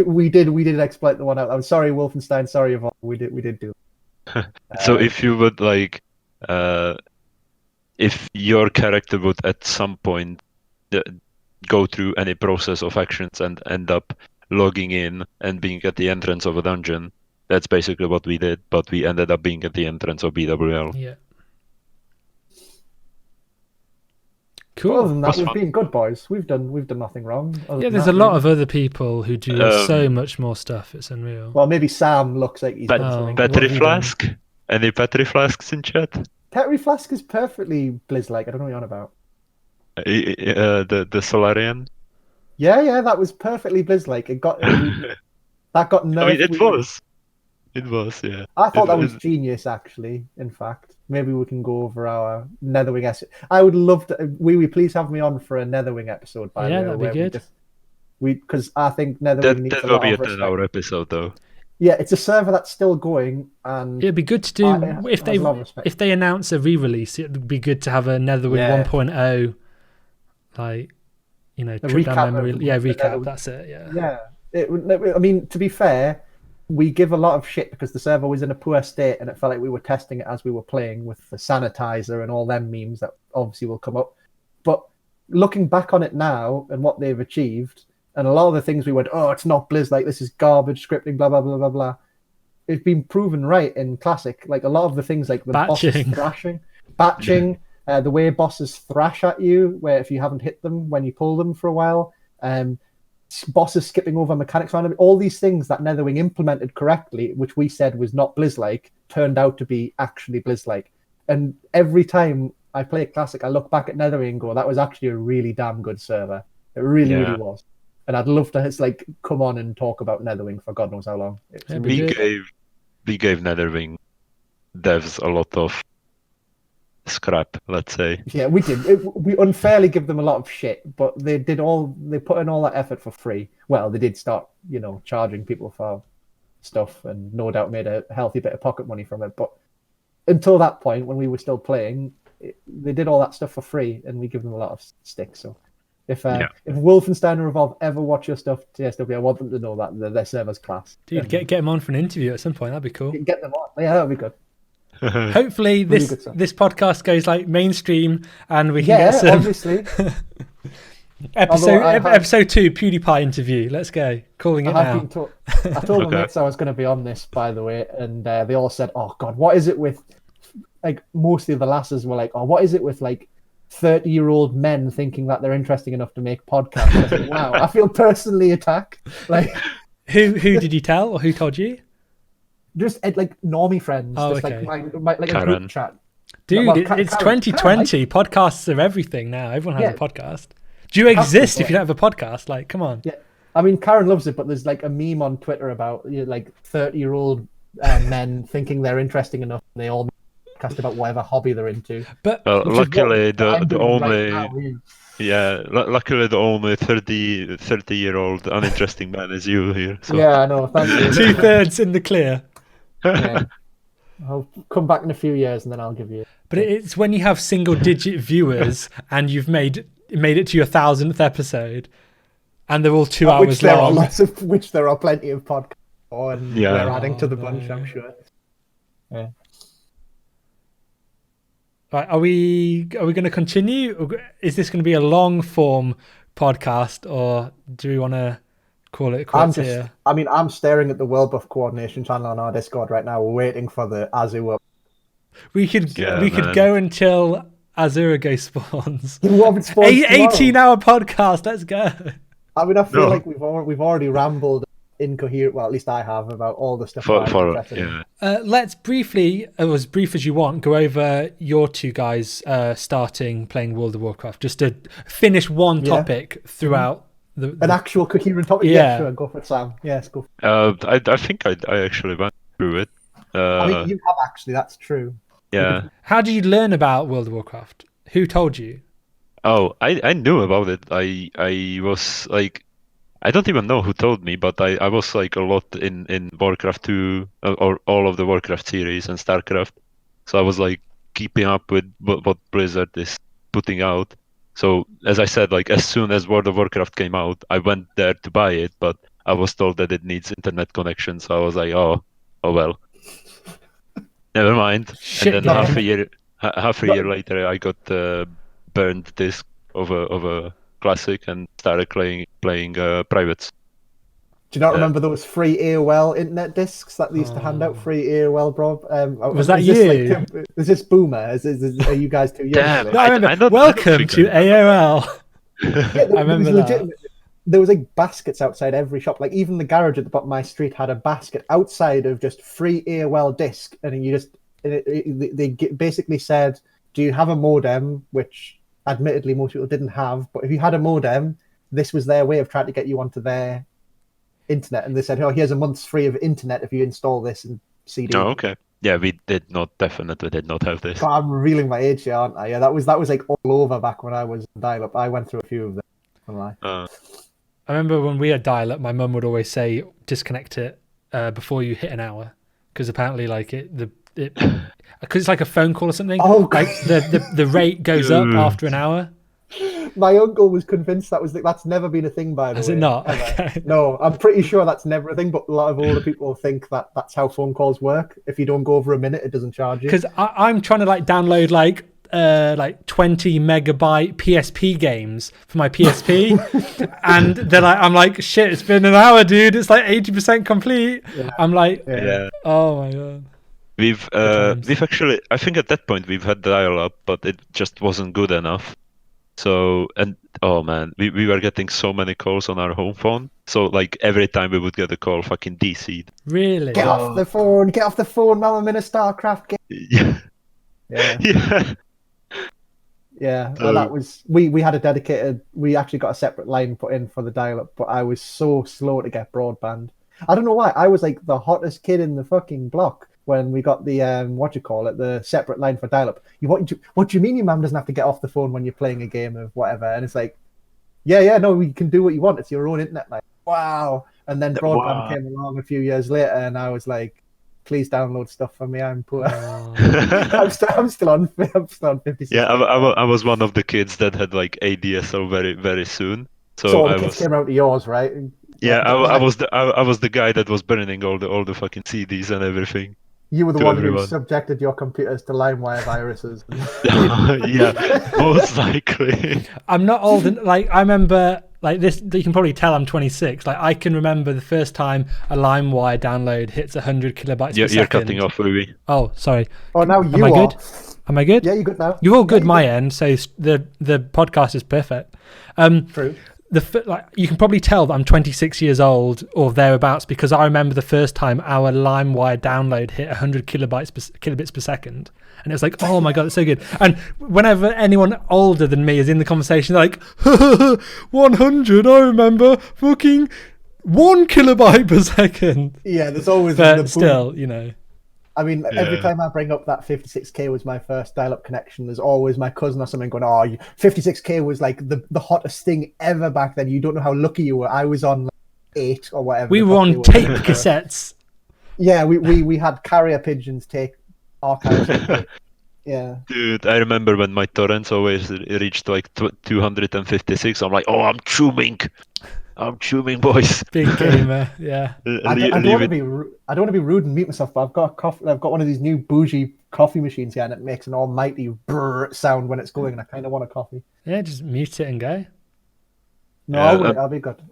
we did exploit the one out. I'm sorry, Wolfenstein. Sorry, Yvonne. We did do it. So if you would if your character would at some point go through any process of actions and end up logging in and being at the entrance of a dungeon, that's basically what we did. But we ended up being at the entrance of BWL. Yeah. Cool. Other than that, we've been good boys. We've done nothing wrong. Yeah, there's a lot of other people who do so much more stuff. It's unreal. Well, maybe Sam looks like he's done something. Petri Flask? Any Petri Flasks in chat? Petri Flask is perfectly Blizz-like. I don't know what you're on about. The Solarian? Yeah, that was perfectly Blizz-like. That got nerfed. I mean, it was. It was, yeah. I thought that was genius, actually, in fact. Maybe we can go over our Netherwing episode. I would love to... please have me on for a Netherwing episode, by the way. Yeah, that'd be good. Because I think Netherwing needs a lot of respect. That will be a 10-hour episode, though. Yeah, it's a server that's still going, and... It'd be good to do... If they announce a re-release, it'd be good to have a Netherwing 1.0, like, trip down memory... Yeah, recap, that's it, yeah. Yeah. I mean, to be fair... we give a lot of shit because the server was in a poor state and it felt like we were testing it as we were playing with the sanitizer and all them memes that obviously will come up. But looking back on it now and what they've achieved, and a lot of the things we went, oh, it's not Blizz, like this is garbage scripting, blah, blah, blah, blah, blah. It's been proven right in Classic. Like a lot of the things like the bosses thrashing, batching, the way bosses thrash at you, where if you haven't hit them when you pull them for a while, bosses skipping over mechanics around them, all these things that Netherwing implemented correctly, which we said was not Blizz-like, turned out to be actually Blizz-like. And every time I play Classic, I look back at Netherwing and go, that was actually a really damn good server. It really, really was. And I'd love to just like come on and talk about Netherwing for God knows how long. We gave Netherwing devs a lot of scrap, let's say. Yeah, we did. We unfairly give them a lot of shit, but they put in all that effort for free. Well, they did start, charging people for stuff, and no doubt made a healthy bit of pocket money from it. But until that point, when we were still playing, they did all that stuff for free, and we give them a lot of stick. So if Wolfenstein and Revolve ever watch your stuff, TSW, I want them to know that their server's class. Dude, get them on for an interview at some point. That'd be cool. Get them on. Yeah, that'd be good. Hopefully this podcast goes like mainstream and we can get some obviously. episode 2 PewDiePie interview. Let's go. Calling it now. I told my mates I was going to be on this, by the way, and they all said, oh God, what is it with, like, mostly the lasses were like, oh, what is it with like 30-year-old men thinking that they're interesting enough to make podcasts? I was like, wow, I feel personally attacked. Like, who did you tell, or who told you? Just like normie friends, like a group chat. Dude, it's 2020. Podcasts are everything now. Everyone has a podcast. Do you exist if you don't have a podcast? Like, come on. Yeah, I mean, Karen loves it, but there's like a meme on Twitter about like 30-year-old men thinking they're interesting enough, and they all podcast about whatever hobby they're into. But luckily, the only 30-year-old uninteresting man is you here. So. Yeah, I know. Thank you. 2/3 in the clear. Yeah. I'll come back in a few years and then I'll give you. But it's when you have single-digit viewers and you've made it to your 1,000th episode, and they're all 2 hours long. Which there are plenty of podcasts on. We're adding to the bunch, I'm sure. Yeah. Right, are we going to continue? Is this going to be a long-form podcast, or do we want to call it quits here? I'm staring at the World Buff coordination channel on our Discord right now. We're waiting for the Azure. We could go until Azurago spawns. 18-hour podcast. Let's go. I mean, I feel like we've already rambled incoherent. Well, at least I have, about all the stuff. Let's briefly, as brief as you want, go over your two guys starting playing World of Warcraft, just to finish one topic throughout. An actual coherent topic. Yeah, sure. Go for it, Sam. Yes, go. I think I actually went through it. I mean, you have actually. That's true. Yeah. How did you learn about World of Warcraft? Who told you? Oh, I knew about it. I was like, I don't even know who told me, but I was like a lot in Warcraft 2 or all of the Warcraft series and StarCraft. So I was like keeping up with what Blizzard is putting out. So as I said, like as soon as World of Warcraft came out, I went there to buy it, but I was told that it needs internet connection. So I was like, oh well, never mind. Shit, and then half a year later, I got burned disc of a classic and started playing privates. Do you not remember those free AOL internet discs that they used to hand out? Free AOL, bro. Was that you? Is this boomer? Are you guys too young? Damn, I remember. Welcome to AOL. I remember that. There was like baskets outside every shop. Like even the garage at the bottom of my street had a basket outside of just free AOL disc, and you just they basically said, "Do you have a modem?" Which admittedly most people didn't have, but if you had a modem, this was their way of trying to get you onto their internet. And they said, "Oh, here's a month's free of internet if you install this and CD." Oh, okay. Yeah, we definitely did not have this. But I'm revealing my age here, aren't I? Yeah, that was like all over back when I was dial-up. I went through a few of them. I remember when we had dial-up, my mum would always say, "Disconnect it before you hit an hour," because apparently, like because it's like a phone call or something. Oh, like the rate goes up after an hour. My uncle was convinced that's never been a thing, by the way. Has it not? ever. Okay. No, I'm pretty sure that's never a thing, but a lot of older people think that that's how phone calls work. If you don't go over a minute, it doesn't charge you. Because I'm trying to download 20 megabyte PSP games for my PSP, and then I'm like, shit, it's been an hour, dude. It's 80% complete. Yeah. I'm like, Yeah. oh my god. We've actually, I think at that point we've had dial-up, but it just wasn't good enough. So, and oh man, we were getting so many calls on our home phone. So every time we would get a call, fucking DC'd. Really? Get off the phone, Mum, I'm in a StarCraft game. Yeah. Yeah. Yeah. Yeah, well, that was we had a dedicated. We actually got a separate line put in for the dial-up, but I was so slow to get broadband. I don't know why. I was the hottest kid in the fucking block when we got the the separate line for dial-up. What do you mean your mum doesn't have to get off the phone when you're playing a game of whatever? And it's no, we can do what you want. It's your own internet line. Wow. And then broadband came along a few years later, and I was like, please download stuff for me. I'm poor. I'm still on 56. Yeah, I was one of the kids that had ADSL very very soon. So all the kids came out to yours, right? Yeah, I was the guy that was burning all the fucking CDs and everything. You were the one who subjected your computers to LimeWire viruses. Yeah, most likely. I'm not old, I remember this. You can probably tell I'm 26. I can remember the first time a LimeWire download hits 100 kilobytes per second. You're cutting off, Ruby. Oh, sorry. Oh, now Am I good? Am I good? Yeah, you're good now. You're all good, my end. So the podcast is perfect. True. You can probably tell that I'm 26 years old or thereabouts because I remember the first time our LimeWire download hit 100 kilobits per second, and it was oh my god, it's so good. And whenever anyone older than me is in the conversation, they're 100. I remember fucking 1 kilobyte per second. Yeah, there's always. But still, I mean, every time I bring up that 56k was my first dial-up connection, there's always my cousin or something going, 56k was the hottest thing ever back then. You don't know how lucky you were. I was on 8 or whatever. We were on tape cassettes. Yeah, we had carrier pigeons take archives. Yeah. Dude, I remember when my torrents always reached 256. I'm I'm chewing, boys. Big gamer, yeah. I don't want to be rude and mute myself, but I've got one of these new bougie coffee machines here, and it makes an almighty brrr sound when it's going, and I kind of want a coffee. Yeah, just mute it and go. No, I'll be good.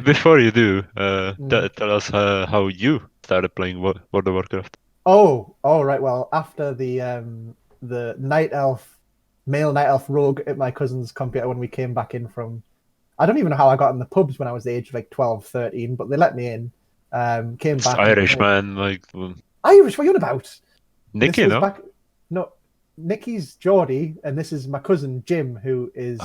Before you do, tell us how you started playing World of Warcraft. Oh, right. Well, after the night elf, male night elf rogue at my cousin's computer when we came back in from. I don't even know how I got in the pubs when I was the age of 12, 13, but they let me in. Came back. Irish, man. Irish, what are you on about? Nicky, no? No, Nicky's Geordie, and this is my cousin Jim, who is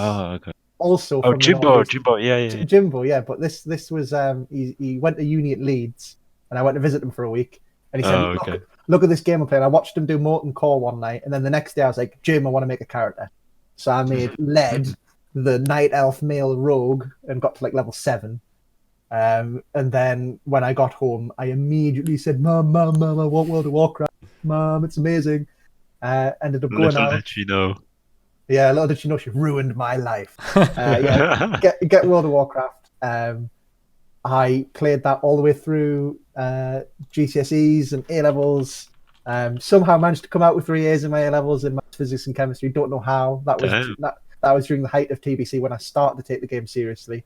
also from Jimbo, yeah. Jimbo, yeah. But this was he went to uni at Leeds, and I went to visit him for a week, and he said, look at this game I'm playing. I watched him do Molten Core one night, and then the next day I was like, Jim, I want to make a character. So I made Led, the night elf male rogue, and got to level 7. And then when I got home, I immediately said, Mom, I want World of Warcraft. Mom, it's amazing. Ended up going out. Little did she know. Yeah, little did she know she ruined my life. Get World of Warcraft. I played that all the way through GCSEs and A-levels. Somehow managed to come out with 3 A's in my A-levels in maths, physics and chemistry. Don't know how. That was during the height of TBC when I started to take the game seriously.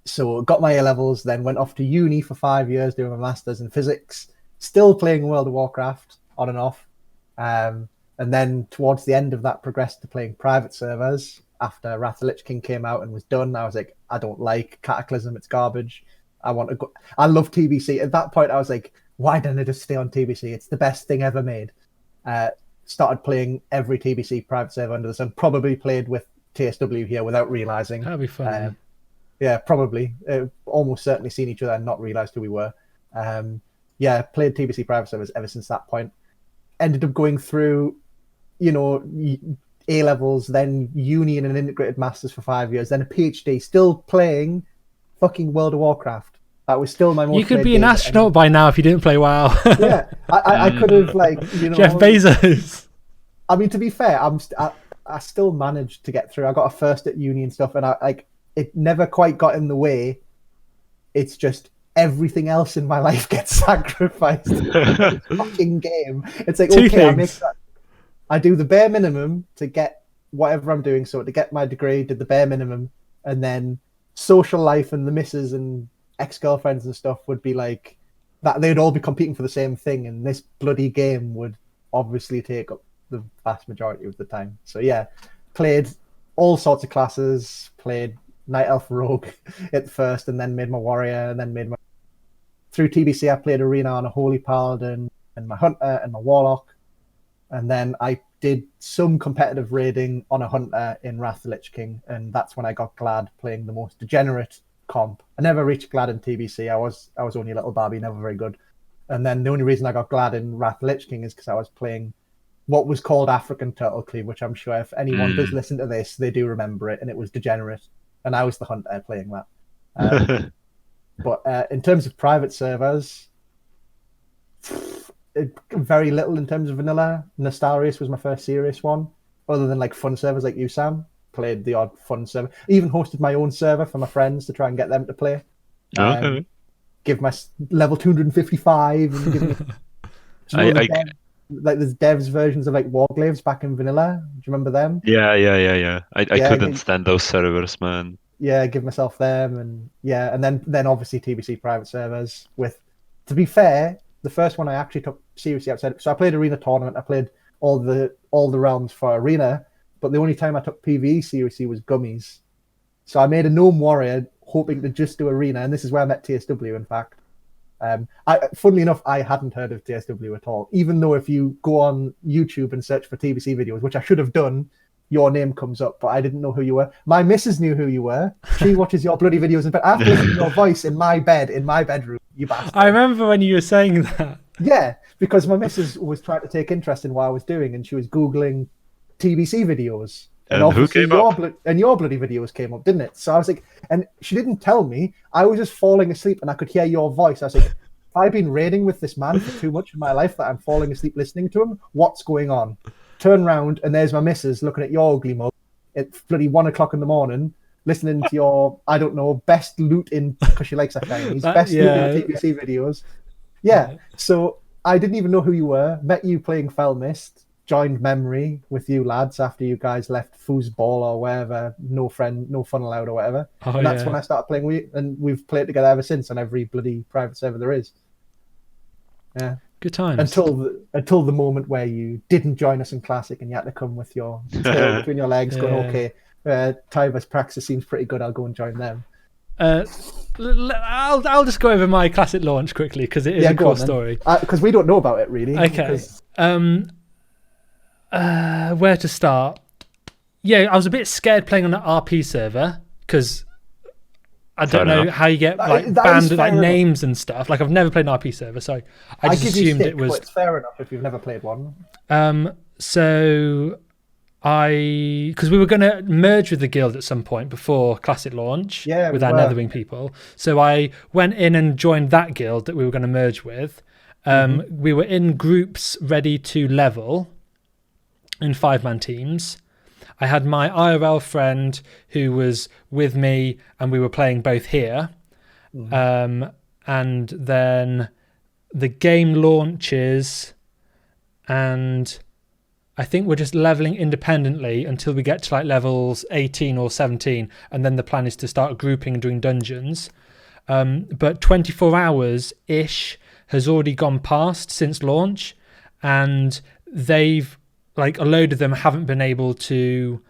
So got my A-levels, then went off to uni for 5 years doing my masters in physics, still playing World of Warcraft on and off. And then towards the end of that progressed to playing private servers. After Wrath of the Lich King came out and was done, I was like, I don't like Cataclysm, it's garbage. I want to go. I love TBC. At that point, I was like, why didn't I just stay on TBC? It's the best thing ever made. Started playing every TBC private server under the sun. Probably played with TSW here without realizing. That'd be fun. Yeah, probably. Almost certainly seen each other and not realized who we were. Played TBC private servers ever since that point. Ended up going through, A-levels, then uni and an integrated masters for 5 years, then a PhD, still playing fucking World of Warcraft. That was still my most. You could be an astronaut by now if you didn't play WoW. Yeah, I could have Jeff Bezos. I mean, to be fair, I still managed to get through. I got a first at uni and stuff, and it never quite got in the way. It's just everything else in my life gets sacrificed in the fucking game. It's like, okay, I do the bare minimum to get whatever I'm doing. So to get my degree, did the bare minimum, and then social life and the missus and ex-girlfriends and stuff would be like that. They'd all be competing for the same thing, and this bloody game would obviously take up the vast majority of the time. So yeah, played all sorts of classes, played Night Elf Rogue at first, and then made my warrior, and then made my... Through TBC, I played arena on a Holy Paladin, and my hunter, and my warlock, and then I did some competitive raiding on a hunter in Wrath of the Lich King, and that's when I got glad playing the most degenerate comp. I never reached glad in TBC. I was only a little Barbie, never very good. And then the only reason I got glad in Wrath of the Lich King is because I was playing what was called African Turtle Cleave, which I'm sure if anyone does listen to this, they do remember it, and it was degenerate. And I was the hunter playing that. But in terms of private servers, very little in terms of vanilla. Nostarius was my first serious one, other than like fun servers like you, Sam. Played the odd fun server. Even hosted my own server for my friends to try and get them to play. Give my level 255 and give me... like there's devs versions of like Warglaves back in vanilla. Do you remember them? Yeah. I couldn't stand those servers, man. Yeah, give myself them, and then obviously TBC private servers. With, to be fair, the first one I actually took seriously outside. So I played arena tournament. I played all the realms for arena, but the only time I took PvE seriously was gummies. So I made a gnome warrior hoping to just do arena, and this is where I met TSW. In fact. Funnily enough, I hadn't heard of TSW at all, even though if you go on YouTube and search for TBC videos, which I should have done, your name comes up, but I didn't know who you were. My missus knew who you were. She watches your bloody videos in bed. I have to listen to your voice in my bed, in my bedroom, you bastard. I remember when you were saying that. Yeah, because my missus was trying to take interest in what I was doing, and she was Googling TBC videos. And obviously your bloody videos came up, didn't it? So I was like, and she didn't tell me. I was just falling asleep, and I could hear your voice. I was like, have I been raiding with this man for too much of my life that I'm falling asleep listening to him? What's going on? Turn round, and there's my missus looking at your ugly mug at bloody 1 o'clock in the morning, listening to your, I don't know, best loot in, because she likes that Chinese, best loot in TBC videos. Yeah, so I didn't even know who you were. Met you playing Fell Mist. Joined memory with you lads after you guys left foosball or wherever, no fun allowed or whatever. And that's when I started playing with you, and we've played together ever since on every bloody private server there is. Yeah, good times. Until the moment where you didn't join us in Classic and you had to come with your tail between your legs, going, okay, Tyver's Praxis seems pretty good. I'll go and join them. I'll just go over my Classic launch quickly because it is a cool story. Because we don't know about it really. Okay. Where to start? Yeah, I was a bit scared playing on an RP server because I don't know how you get like banned like names and stuff. Like I've never played an RP server, so I just assumed it was. But it's fair enough if you've never played one. So because we were going to merge with the guild at some point before Classic launch with our Netherwing people. So I went in and joined that guild that we were going to merge with. We were in groups ready to level in 5-man teams. I had my IRL friend who was with me and we were playing both here. And then the game launches and I think we're just leveling independently until we get to like levels 18 or 17. And then the plan is to start grouping and doing dungeons. But 24 hours-ish has already gone past since launch, and they've like a load of them haven't been able to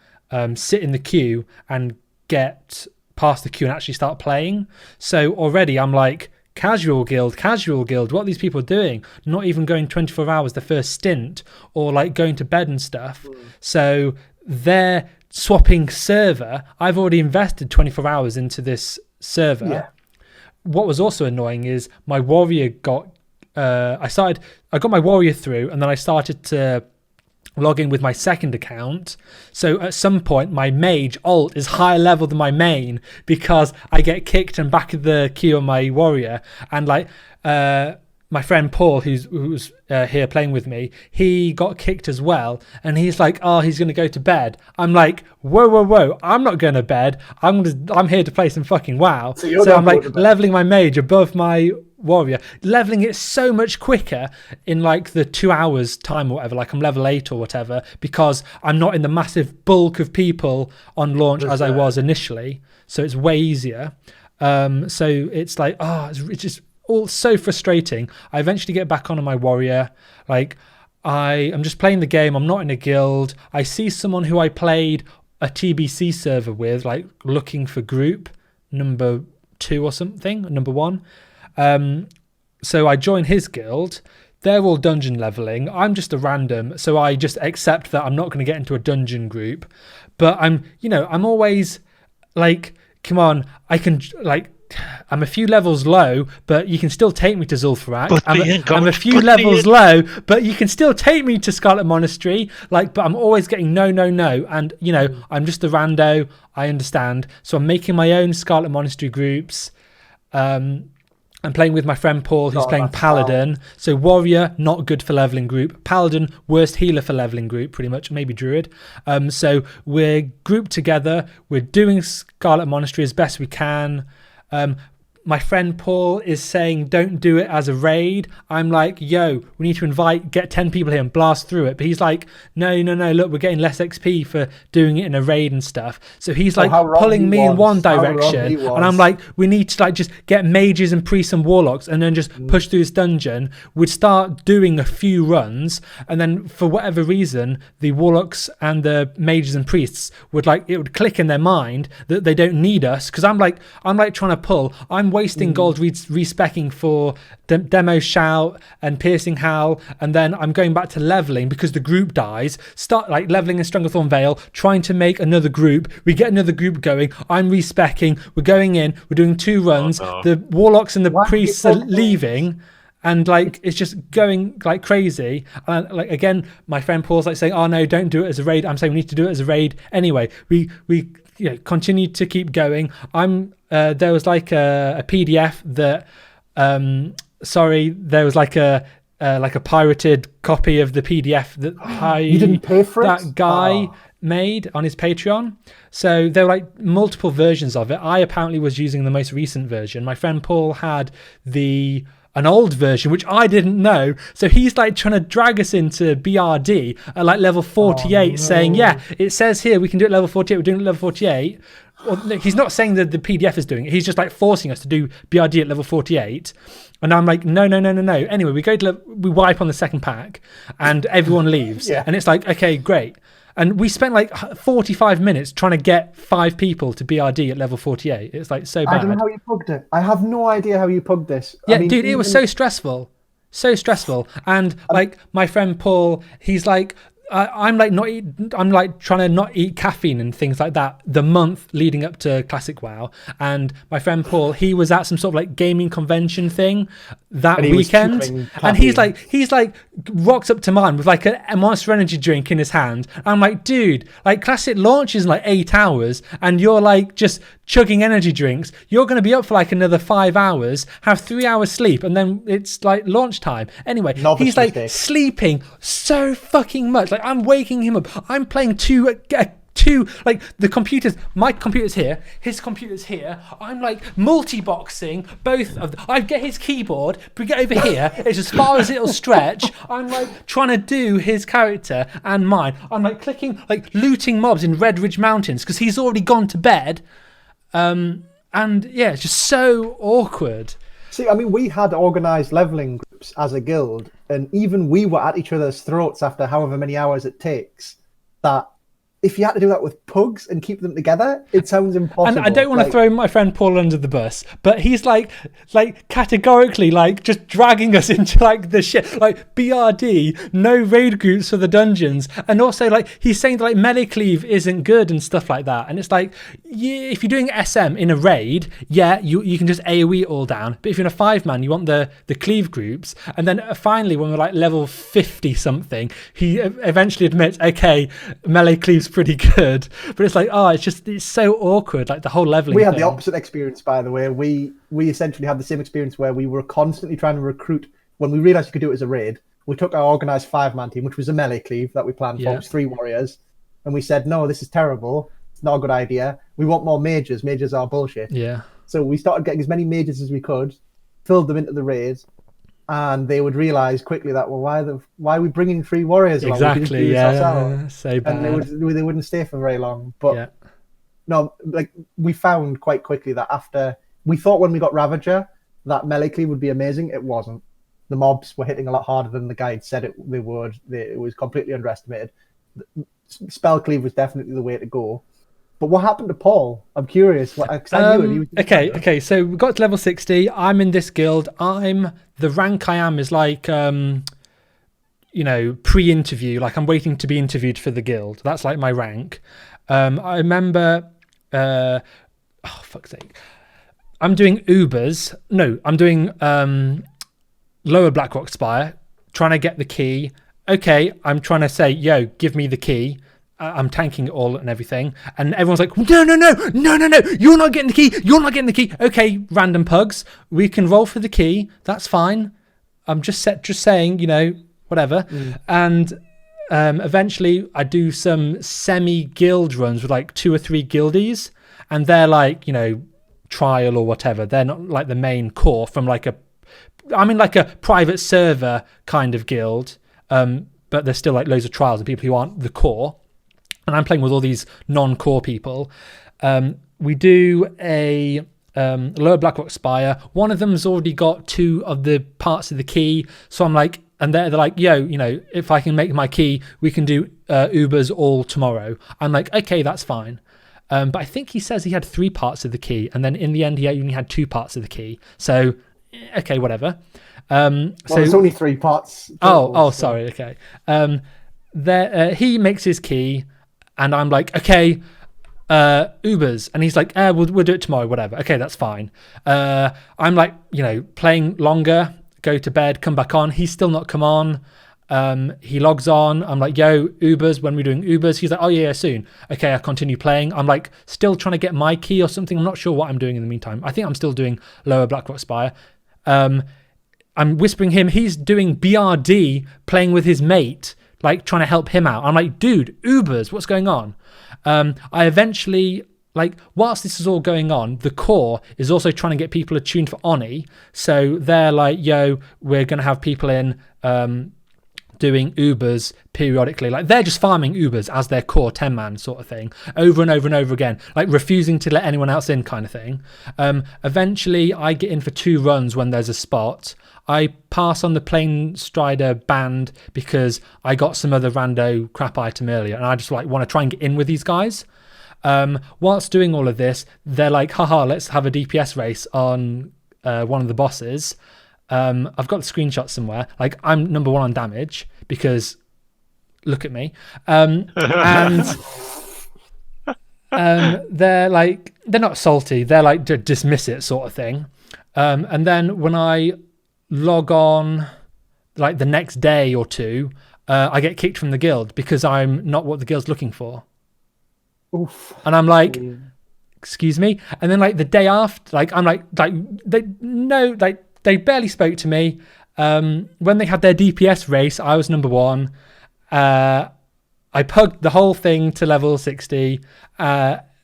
sit in the queue and get past the queue and actually start playing. So already I'm like, casual guild, what are these people doing? Not even going 24 hours the first stint, or like going to bed and stuff. So they're swapping server. I've already invested 24 hours into this server. What was also annoying is my warrior got I got my warrior through, and then I started to log in with my second account. So at some point my mage alt is higher level than my main because I get kicked and back of the queue on my warrior, and like my friend Paul, who's here playing with me, he got kicked as well, and he's like, "Oh, he's going to go to bed." I'm like, "Whoa! I'm not going to bed. I'm here to play some fucking WoW." So I'm like leveling my mage above my warrior, leveling it so much quicker in like the 2 hours time or whatever. Like I'm level 8 or whatever, because I'm not in the massive bulk of people on launch as I was initially. So it's way easier. So it's like, it's just all so frustrating. I eventually get back onto my warrior. Like I'm just playing the game. I'm not in a guild. I see someone who I played a TBC server with, like looking for group number 2 or something, number 1. So I join his guild. They're all dungeon leveling. I'm just a random, so I just accept that I'm not going to get into a dungeon group. But I'm always like, come on, I can, like, I'm a few levels low, but you can still take me to Zul'Farrak. I'm a few levels low, but you can still take me to Scarlet Monastery. Like, but I'm always getting no. And, I'm just a rando. I understand. So I'm making my own Scarlet Monastery groups. I'm playing with my friend Paul, who's playing Paladin. So Warrior, not good for leveling group. Paladin, worst healer for leveling group, pretty much. Maybe Druid. So we're grouped together. We're doing Scarlet Monastery as best we can. My friend Paul is saying don't do it as a raid. I'm like, yo, we need to get 10 people here and blast through it. But he's like, no, look, we're getting less XP for doing it in a raid and stuff. So he's like pulling me in one direction, and I'm like, we need to like just get mages and priests and warlocks and then just push through this dungeon. We'd start doing a few runs, and then for whatever reason, the warlocks and the mages and priests would click in their mind that they don't need us, because I'm like trying to pull. I'm wasting gold respecking for demo shout and piercing howl, and then I'm going back to leveling because the group dies. Start like leveling in Strongthorn Vale, trying to make another group. We get another group going. I'm respecking. We're going in. We're doing 2 runs. The warlocks and the priests are leaving. And like it's just going like crazy. And like again, my friend Paul's like saying, "Oh no, don't do it as a raid." I'm saying we need to do it as a raid anyway. We continue to keep going. There was like a PDF that there was like a pirated copy of the PDF that you didn't pay for that guy made on his Patreon. So there were like multiple versions of it. I apparently was using the most recent version. My friend Paul had an old version, which I didn't know. So he's like trying to drag us into BRD at like level 48, saying, yeah, it says here we can do it level 48. We're doing it level 48. Well, he's not saying that the PDF is doing it. He's just like forcing us to do BRD at level 48. And I'm like, no. Anyway, we wipe on the second pack and everyone leaves. Yeah. And it's like, okay, great. And we spent like 45 minutes trying to get 5 people to BRD at level 48. It's like so bad. I don't know how you pugged it. I have no idea how you pugged this. Yeah, dude, it was so stressful. And like my friend Paul, he's like, I'm like trying to not eat caffeine and things like that the month leading up to Classic WoW. And my friend Paul, he was at some sort of like gaming convention thing that weekend, and he's like rocks up to mine with like a Monster Energy drink in his hand. I'm like, dude, like Classic launches in like 8 hours, and you're like just chugging energy drinks. You're going to be up for like another 5 hours, have 3 hours sleep, and then it's like launch time. Anyway, he's like sleeping so fucking much. Like I'm waking him up. I'm playing two, like my computer's here, his computer's here. I'm like multi-boxing both of them. I get his keyboard, we get over here, it's as far as it'll stretch. I'm like trying to do his character and mine. I'm like clicking, like looting mobs in Red Ridge Mountains because he's already gone to bed. And yeah, it's just so awkward. See, I mean, we had organised levelling groups as a guild, and even we were at each other's throats after however many hours it takes. That if you had to do that with pugs and keep them together, it sounds impossible. And I don't want to throw my friend Paul under the bus, but he's like categorically like just dragging us into like the shit, like BRD, no raid groups for the dungeons, and also like he's saying that like melee cleave isn't good and stuff like that. And it's like, yeah, if you're doing SM in a raid, yeah, you can just AoE it all down. But if you're in a 5-man, you want the cleave groups. And then finally, when we're like level 50 something, he eventually admits, okay, melee cleave's pretty good. But it's like, it's so awkward, like the whole leveling we had thing. The opposite experience, by the way. We essentially had the same experience where we were constantly trying to recruit when we realized you could do it as a raid, we took our organized 5-man team, which was a melee cleave that we planned for. Yeah. It was 3 warriors. And we said, no, this is terrible. It's not a good idea. We want more mages. Mages are bullshit. Yeah. So we started getting as many mages as we could, filled them into the raids, and they would realize quickly that, well, why are we bringing 3 warriors along? Exactly, yeah. So bad. And they wouldn't stay for very long. But yeah. no, like we found quite quickly that after we thought when we got Ravager that melee cleave would be amazing. It wasn't. The mobs were hitting a lot harder than the guide said they would. It was completely underestimated. Spell cleave was definitely the way to go. But what happened to Paul? I'm curious. Okay. So we got to level 60. I'm in this guild. The rank I am is like, pre-interview. Like I'm waiting to be interviewed for the guild. That's like my rank. I remember, fuck's sake. I'm doing Ubers. No, I'm doing Lower Blackrock Spire, trying to get the key. Okay, I'm trying to say, yo, give me the key. I'm tanking it all and everything. And everyone's like, no, you're not getting the key. Okay, random pugs, we can roll for the key. That's fine. I'm just saying, whatever. And eventually I do some semi-guild runs with like 2 or 3 guildies. And they're like, trial or whatever. They're not like the main core from like I'm in like a private server kind of guild. But there's still like loads of trials and people who aren't the core. And I'm playing with all these non-core people. We do a Lower Blackrock Spire. One of them's already got 2 of the parts of the key. So I'm like, and they're like, yo, if I can make my key, we can do Ubers all tomorrow. I'm like, okay, that's fine. But I think he says he had 3 parts of the key. And then in the end, he only had 2 parts of the key. So, okay, whatever. There's only 3 parts. Sorry. Okay. He makes his key. And I'm like, okay, Ubers. And he's like, we'll do it tomorrow, whatever. Okay, that's fine. I'm like, playing longer, go to bed, come back on. He's still not come on. He logs on. I'm like, yo, Ubers, when we're doing Ubers. He's like, oh, yeah, soon. Okay, I continue playing. I'm like, still trying to get my key or something. I'm not sure what I'm doing in the meantime. I think I'm still doing Lower Blackrock Spire. I'm whispering him. He's doing BRD, playing with his mate, like trying to help him out. I'm like, dude, Ubers, what's going on? I eventually, like, whilst this is all going on, the core is also trying to get people attuned for Oni. So they're like, yo, we're going to have people in doing Ubers periodically. Like, they're just farming Ubers as their core 10-man sort of thing, over and over and over again, like refusing to let anyone else in kind of thing. Eventually, I get in for 2 runs when there's a spot. I pass on the Plane Strider band because I got some other rando crap item earlier, and I just like want to try and get in with these guys. Whilst doing all of this, they're like, haha, let's have a DPS race on one of the bosses. I've got the screenshot somewhere. Like, I'm number 1 on damage because look at me. And they're like, they're not salty. They're like, dismiss it sort of thing. And then when I log on like the next day or 2, I get kicked from the guild because I'm not what the guild's looking for. Oof. And I'm like, excuse me. And then like the day after, like I'm like they barely spoke to me. When they had their DPS race, I was number 1. I pugged the whole thing to level 60.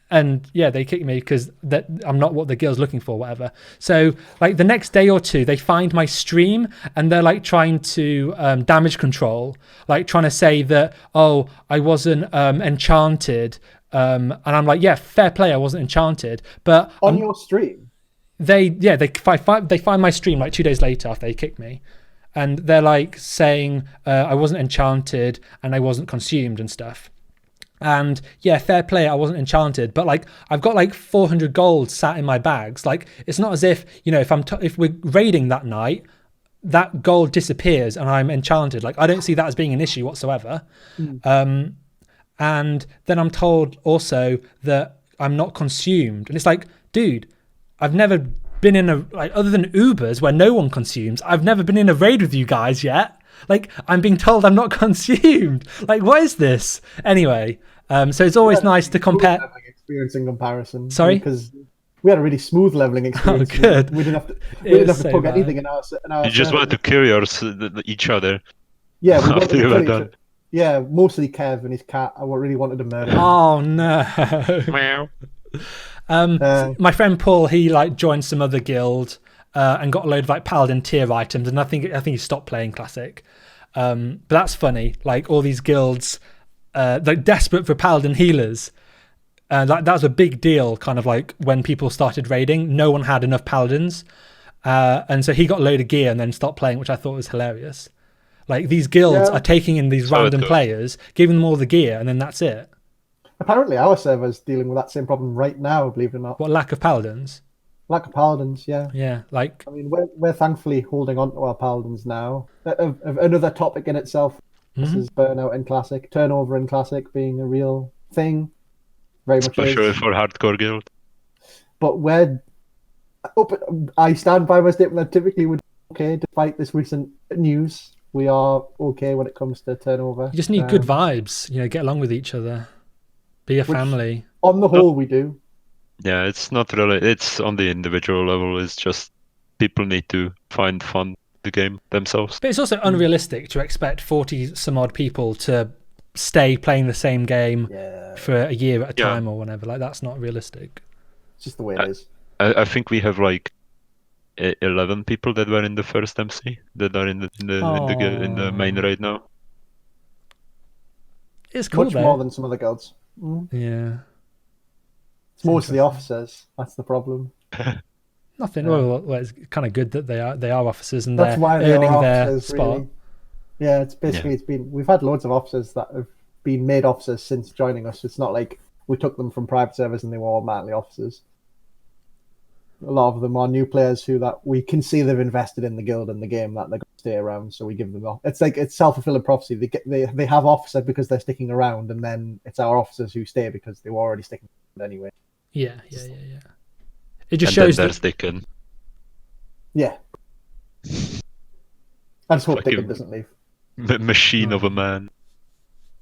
And yeah, they kicked me because I'm not what the guild's looking for, whatever. So like the next day or 2, they find my stream and they're like trying to damage control, like trying to say that, oh, I wasn't enchanted. And I'm like, yeah, fair play, I wasn't enchanted. But on your stream, they find my stream like 2 days later after they kicked me. And they're like saying I wasn't enchanted and I wasn't consumed and stuff. And yeah, fair play, I wasn't enchanted, but like I've got like 400 gold sat in my bags. Like, it's not as if, if we're raiding that night, that gold disappears and I'm enchanted. Like, I don't see that as being an issue whatsoever. And then I'm told also that I'm not consumed, and it's like, dude, I've never been in a, like, other than Ubers where no one consumes, I've never been in a raid with you guys yet. Like, I'm being told I'm not consumed. Like, what is this? Anyway, so it's always nice to compare. Experience in comparison. Sorry? Because We had a really smooth leveling experience. Oh, good. We didn't have to. We It didn't was have to so pug bad. anything in our. You just server. wanted to kill each other. Yeah, we wanted after to you kill were each done. other. Yeah, mostly Kev and his cat. I really wanted to murder him. Oh no. Meow. My friend Paul, he like joined some other guild and got a load of like paladin tier items, and I think he stopped playing classic. But that's funny. Like all these guilds, like desperate for paladin healers. That was a big deal. Kind of like when people started raiding, no one had enough paladins, and so he got a load of gear and then stopped playing, which I thought was hilarious. Like these guilds are taking in these random players, giving them all the gear, and then that's it. Apparently, our server's dealing with that same problem right now. Believe it or not. What, lack of paladins? Lack of paladins, yeah. Yeah, like I mean, we're thankfully holding on to our paladins now. Another topic in itself. This is burnout in classic, turnover in classic being a real thing. Very much Especially is. for hardcore guild. But I stand by my statement that typically we're okay despite this recent news. We are okay when it comes to turnover. you just need good vibes. Get along with each other, be a family. On the whole, we do. Yeah, it's not really. It's on the individual level. It's just people need to find fun in the game themselves. But it's also unrealistic to expect 40 some odd people to stay playing the same game for a year at a time or whatever. Like that's not realistic. It's just the way it is. I think we have like 11 people that were in the first MC that are in the main raid now. It's cool Much though. more than some other guilds. Yeah. It's mostly officers. That's the problem. Nothing. Well, it's kind of good that they are officers and That's why they're they earning are their officers, spot. really. Yeah, it's basically it's been. We've had loads of officers that have been made officers since joining us. It's not like we took them from private servers and they were automatically officers. A lot of them are new players that we can see they've invested in the guild and the game that they're going to stay around. So we give them. It's like it's self-fulfilling prophecy. They have officer because they're sticking around, and then it's our officers who stay because they were already sticking around anyway. Yeah. It just and shows then that. there's Dickon. Yeah. I just hope Fucking Dickon doesn't leave. Machine of a man.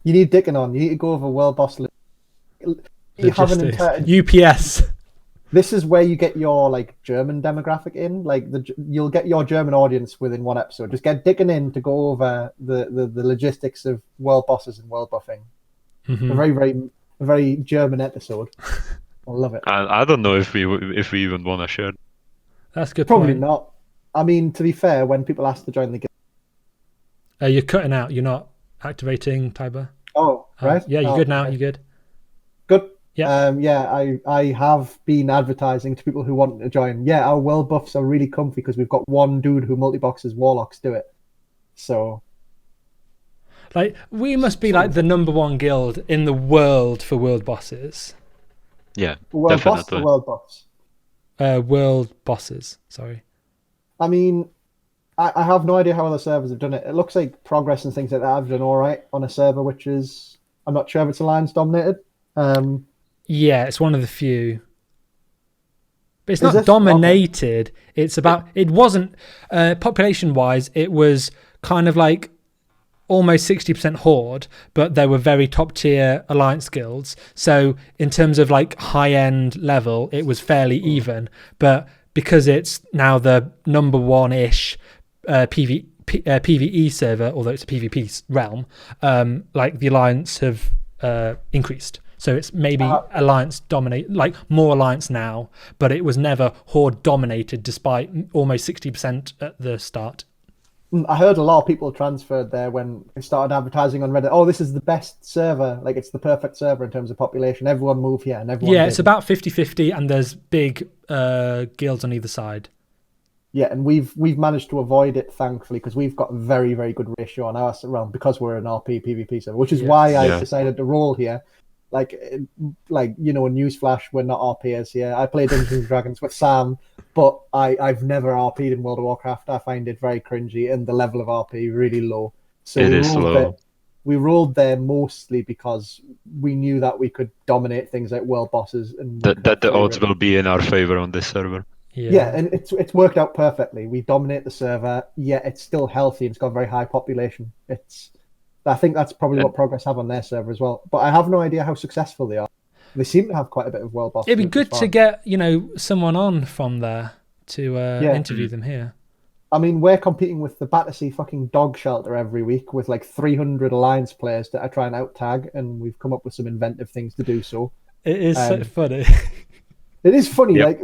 You need Dickon on. You need to go over world boss. You have an entire UPS. This is where you get your like German demographic in. Like you'll get your German audience within one episode. Just get Dickon in to go over the logistics of world bosses and world buffing. A very German episode. I love it. I don't know if we even want to share. That's a good. Probably point. not. I mean, to be fair, when people ask to join the guild, you're cutting out. You're not activating Tiber. Oh, right. Yeah, you're good now. Okay. You're good. Good. Yeah. I have been advertising to people who want to join. Yeah, our world buffs are really comfy because we've got one dude who multi-boxes warlocks do it. So, like, we must be like the #1 guild in the world for world bosses. Yeah, world definitely. boss or world buffs? World bosses. Sorry. I mean, I have no idea how other servers have done it. It looks like Progress and things like that have done all right on a server, which is I'm not sure if it's Alliance dominated. Yeah, it's one of the few. But it's not dominated. Okay. It's about. It wasn't population-wise. It was kind of like almost 60% Horde, but there were very top-tier Alliance guilds. So in terms of like high-end level, it was fairly even. But because it's now the #1-ish PvE server, although it's a PvP realm, like the Alliance have increased. So it's maybe Alliance dominate, like more Alliance now, but it was never Horde dominated despite almost 60% at the start. I heard a lot of people transferred there when they started advertising on Reddit. Oh, this is the best server. Like it's the perfect server in terms of population. Everyone move here and everyone. Yeah, it's about 50-50 and there's big guilds on either side. Yeah, and we've managed to avoid it thankfully because we've got a very, very good ratio on our realm because we're an RP PvP server, which is why I decided to roll here. Like newsflash, we're not RPers here. I play Dungeons and Dragons with Sam, but I've never RP'd in World of Warcraft. I find it very cringy and the level of RP really low. So it is low. We rolled there mostly because we knew that we could dominate things like world bosses and that the odds will be in our favor on this server. Yeah, and it's worked out perfectly. We dominate the server, yet it's still healthy and it's got a very high population. I think that's probably what Progress have on their server as well. But I have no idea how successful they are. They seem to have quite a bit of world boss. It'd be loot good as to well. get someone on from there to Yeah. interview them here. I mean, we're competing with the Battersea fucking dog shelter every week with like 300 Alliance players to try and out tag, and we've come up with some inventive things to do so. It is so funny. It is funny, Yep.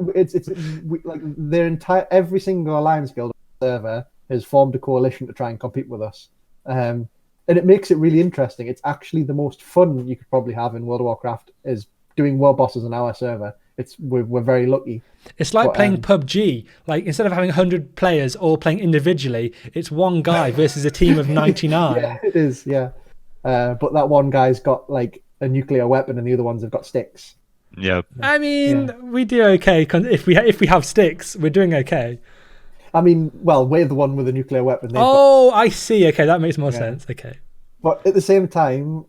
like like their entire every single Alliance guild server has formed a coalition to try and compete with us, and it makes it really interesting. It's actually the most fun you could probably have in World of Warcraft is doing world bosses on our server. We're very lucky. It's like But, playing PUBG. Like instead of having 100 players all playing individually, it's one guy versus a team of 99. Yeah, it is. Yeah, but that one guy's got like a nuclear weapon, and the other ones have got sticks. Yeah. I mean, we do okay if we have sticks. We're doing okay. I mean, well, we're the one with a nuclear weapon. Oh, I see. Okay, that makes more sense. Okay. But at the same time,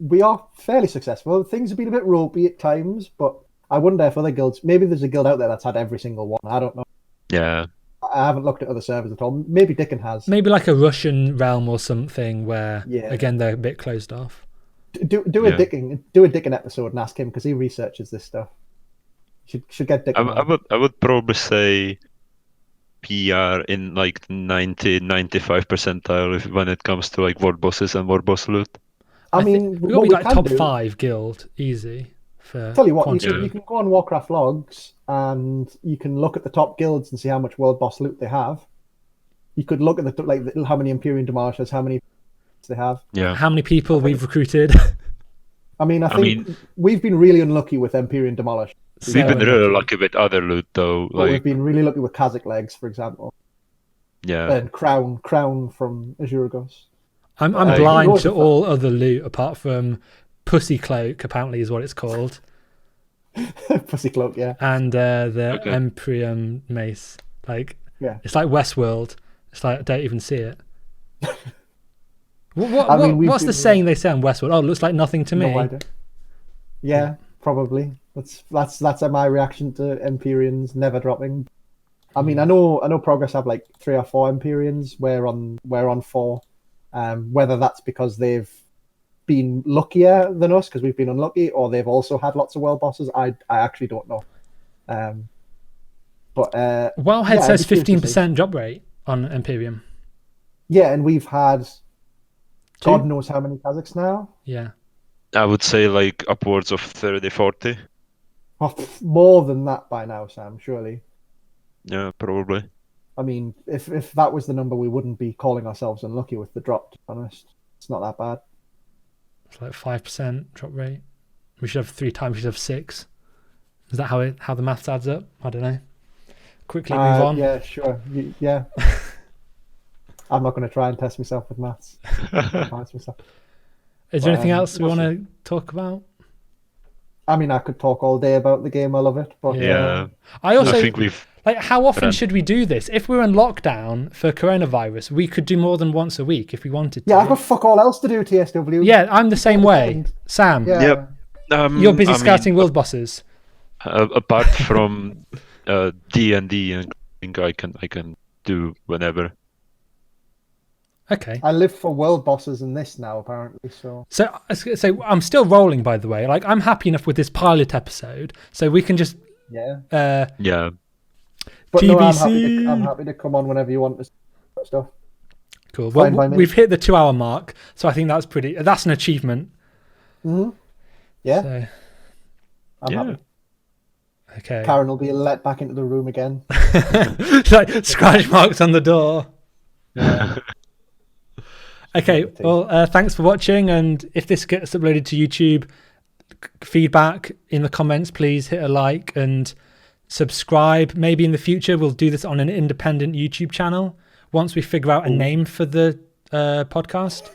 we are fairly successful. Things have been a bit ropey at times, but I wonder if other guilds, maybe there's a guild out there that's had every single one. I don't know. Yeah. I haven't looked at other servers at all. Maybe Dickon has. Maybe like a Russian realm or something where, Yeah. again, they're a bit closed off. Do a Dickon episode and ask him because he researches this stuff. Should get Dickon. I would probably say PR in like 90-95 percentile when it comes to like world bosses and world boss loot. I mean, we've got to what be we like can top do, 5 guild, easy. For Tell you what, quantity. you can go on Warcraft logs and you can look at the top guilds and see how much world boss loot they have. You could look at how many Empyrean Demolishers, how many they have. Yeah. How many people we've recruited? I mean, I think we've been really unlucky with Empyrean Demolish. We've been really lucky with other loot though. But we've Like, been really lucky with Kazakh legs, for example, yeah. and Crown from Azuragos. I'm I blind know to it's a all other loot apart from Pussy Cloak, apparently is what it's called, Pussy Cloak, yeah. and the Okay. Empyrean Mace. Like, Yeah. it's like Westworld. It's like I don't even see it. I mean, we've what's the been- saying they say on Westworld? Oh, it looks like nothing to me. No idea. Yeah, probably. That's my reaction to Empyreans never dropping. I mean, I know Progress have like 3 or 4 Empyreans. We're on 4. Whether that's because they've been luckier than us because we've been unlucky, or they've also had lots of world bosses, I actually don't know. But Wowhead yeah, says it'd be curious to see. 15% drop rate on Imperium. Yeah, and we've had 2? God knows how many Kazakhs now. Yeah. I would say like upwards of 30-40. Oh, more than that by now, Sam. Surely. Yeah, probably. I mean, if that was the number, we wouldn't be calling ourselves unlucky with the drop. To be honest, it's not that bad. It's like 5% drop rate. We should have 3 times. We should have 6. Is that how the maths adds up? I don't know. Quickly move on. Yeah, sure. Yeah. I'm not going to try and test myself with maths. Is there anything else we we'll want to talk about? I mean, I could talk all day about the game. I love it, but Yeah. I also I think we've. like. How often Ren. should we do this? If we're in lockdown for coronavirus, we could do more than once a week if we wanted to. yeah, I've got fuck all else to do. TSW. Yeah, I'm the same way. Sam, Yeah. Yep. you're busy I mean, scouting world bosses. apart from D&D and I can do whenever. Okay. I live for world bosses in this now, apparently. So So I'm still rolling, by the way. Like, I'm happy enough with this pilot episode, so we can just yeah. Yeah. But no, TBC. I'm happy to come on whenever you want to talk stuff. cool. Fine by Well, me. we've hit the 2-hour mark, so I think that's an achievement. Hmm. Yeah, So, I'm Yeah. happy. okay. Karen will be let back into the room again. Like scratch marks on the door. Okay, well, thanks for watching, and if this gets uploaded to YouTube, feedback in the comments, please hit a like and subscribe. Maybe in the future we'll do this on an independent YouTube channel once we figure out a name for the podcast.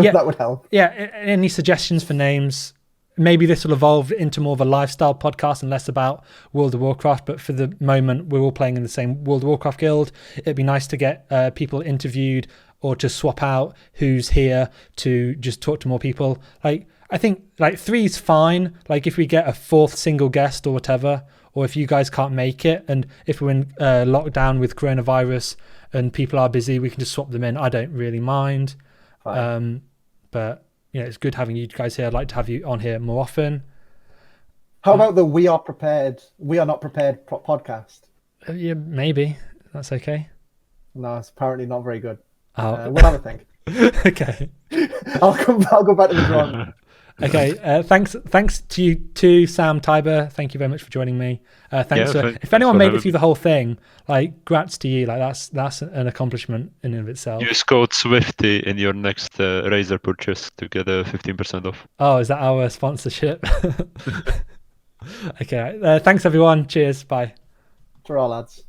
Yeah. That would help. Yeah, any suggestions for names? Maybe this will evolve into more of a lifestyle podcast and less about World of Warcraft, but for the moment we're all playing in the same World of Warcraft guild. It'd be nice to get people interviewed or to swap out who's here to just talk to more people. Like, I think like 3's fine. Like if we get a 4th single guest or whatever, or if you guys can't make it, and if we're in lockdown with coronavirus and people are busy, we can just swap them in. I don't really mind. Fine. But yeah, it's good having you guys here. I'd like to have you on here more often. How about the We Are Not Prepared podcast? Yeah, maybe that's okay. No, it's apparently not very good. Oh, We'll have a think. okay. I'll go back to the drawing board. Okay. Thanks to you too, Sam, Tiber. Thank you very much for joining me. Thanks. If anyone made it through the whole thing, like, grats to you. Like, that's an accomplishment in and of itself. Use code Swifty in your next Razer purchase to get a 15% off. Oh, is that our sponsorship? Okay. Thanks everyone. Cheers. Bye. For all lads.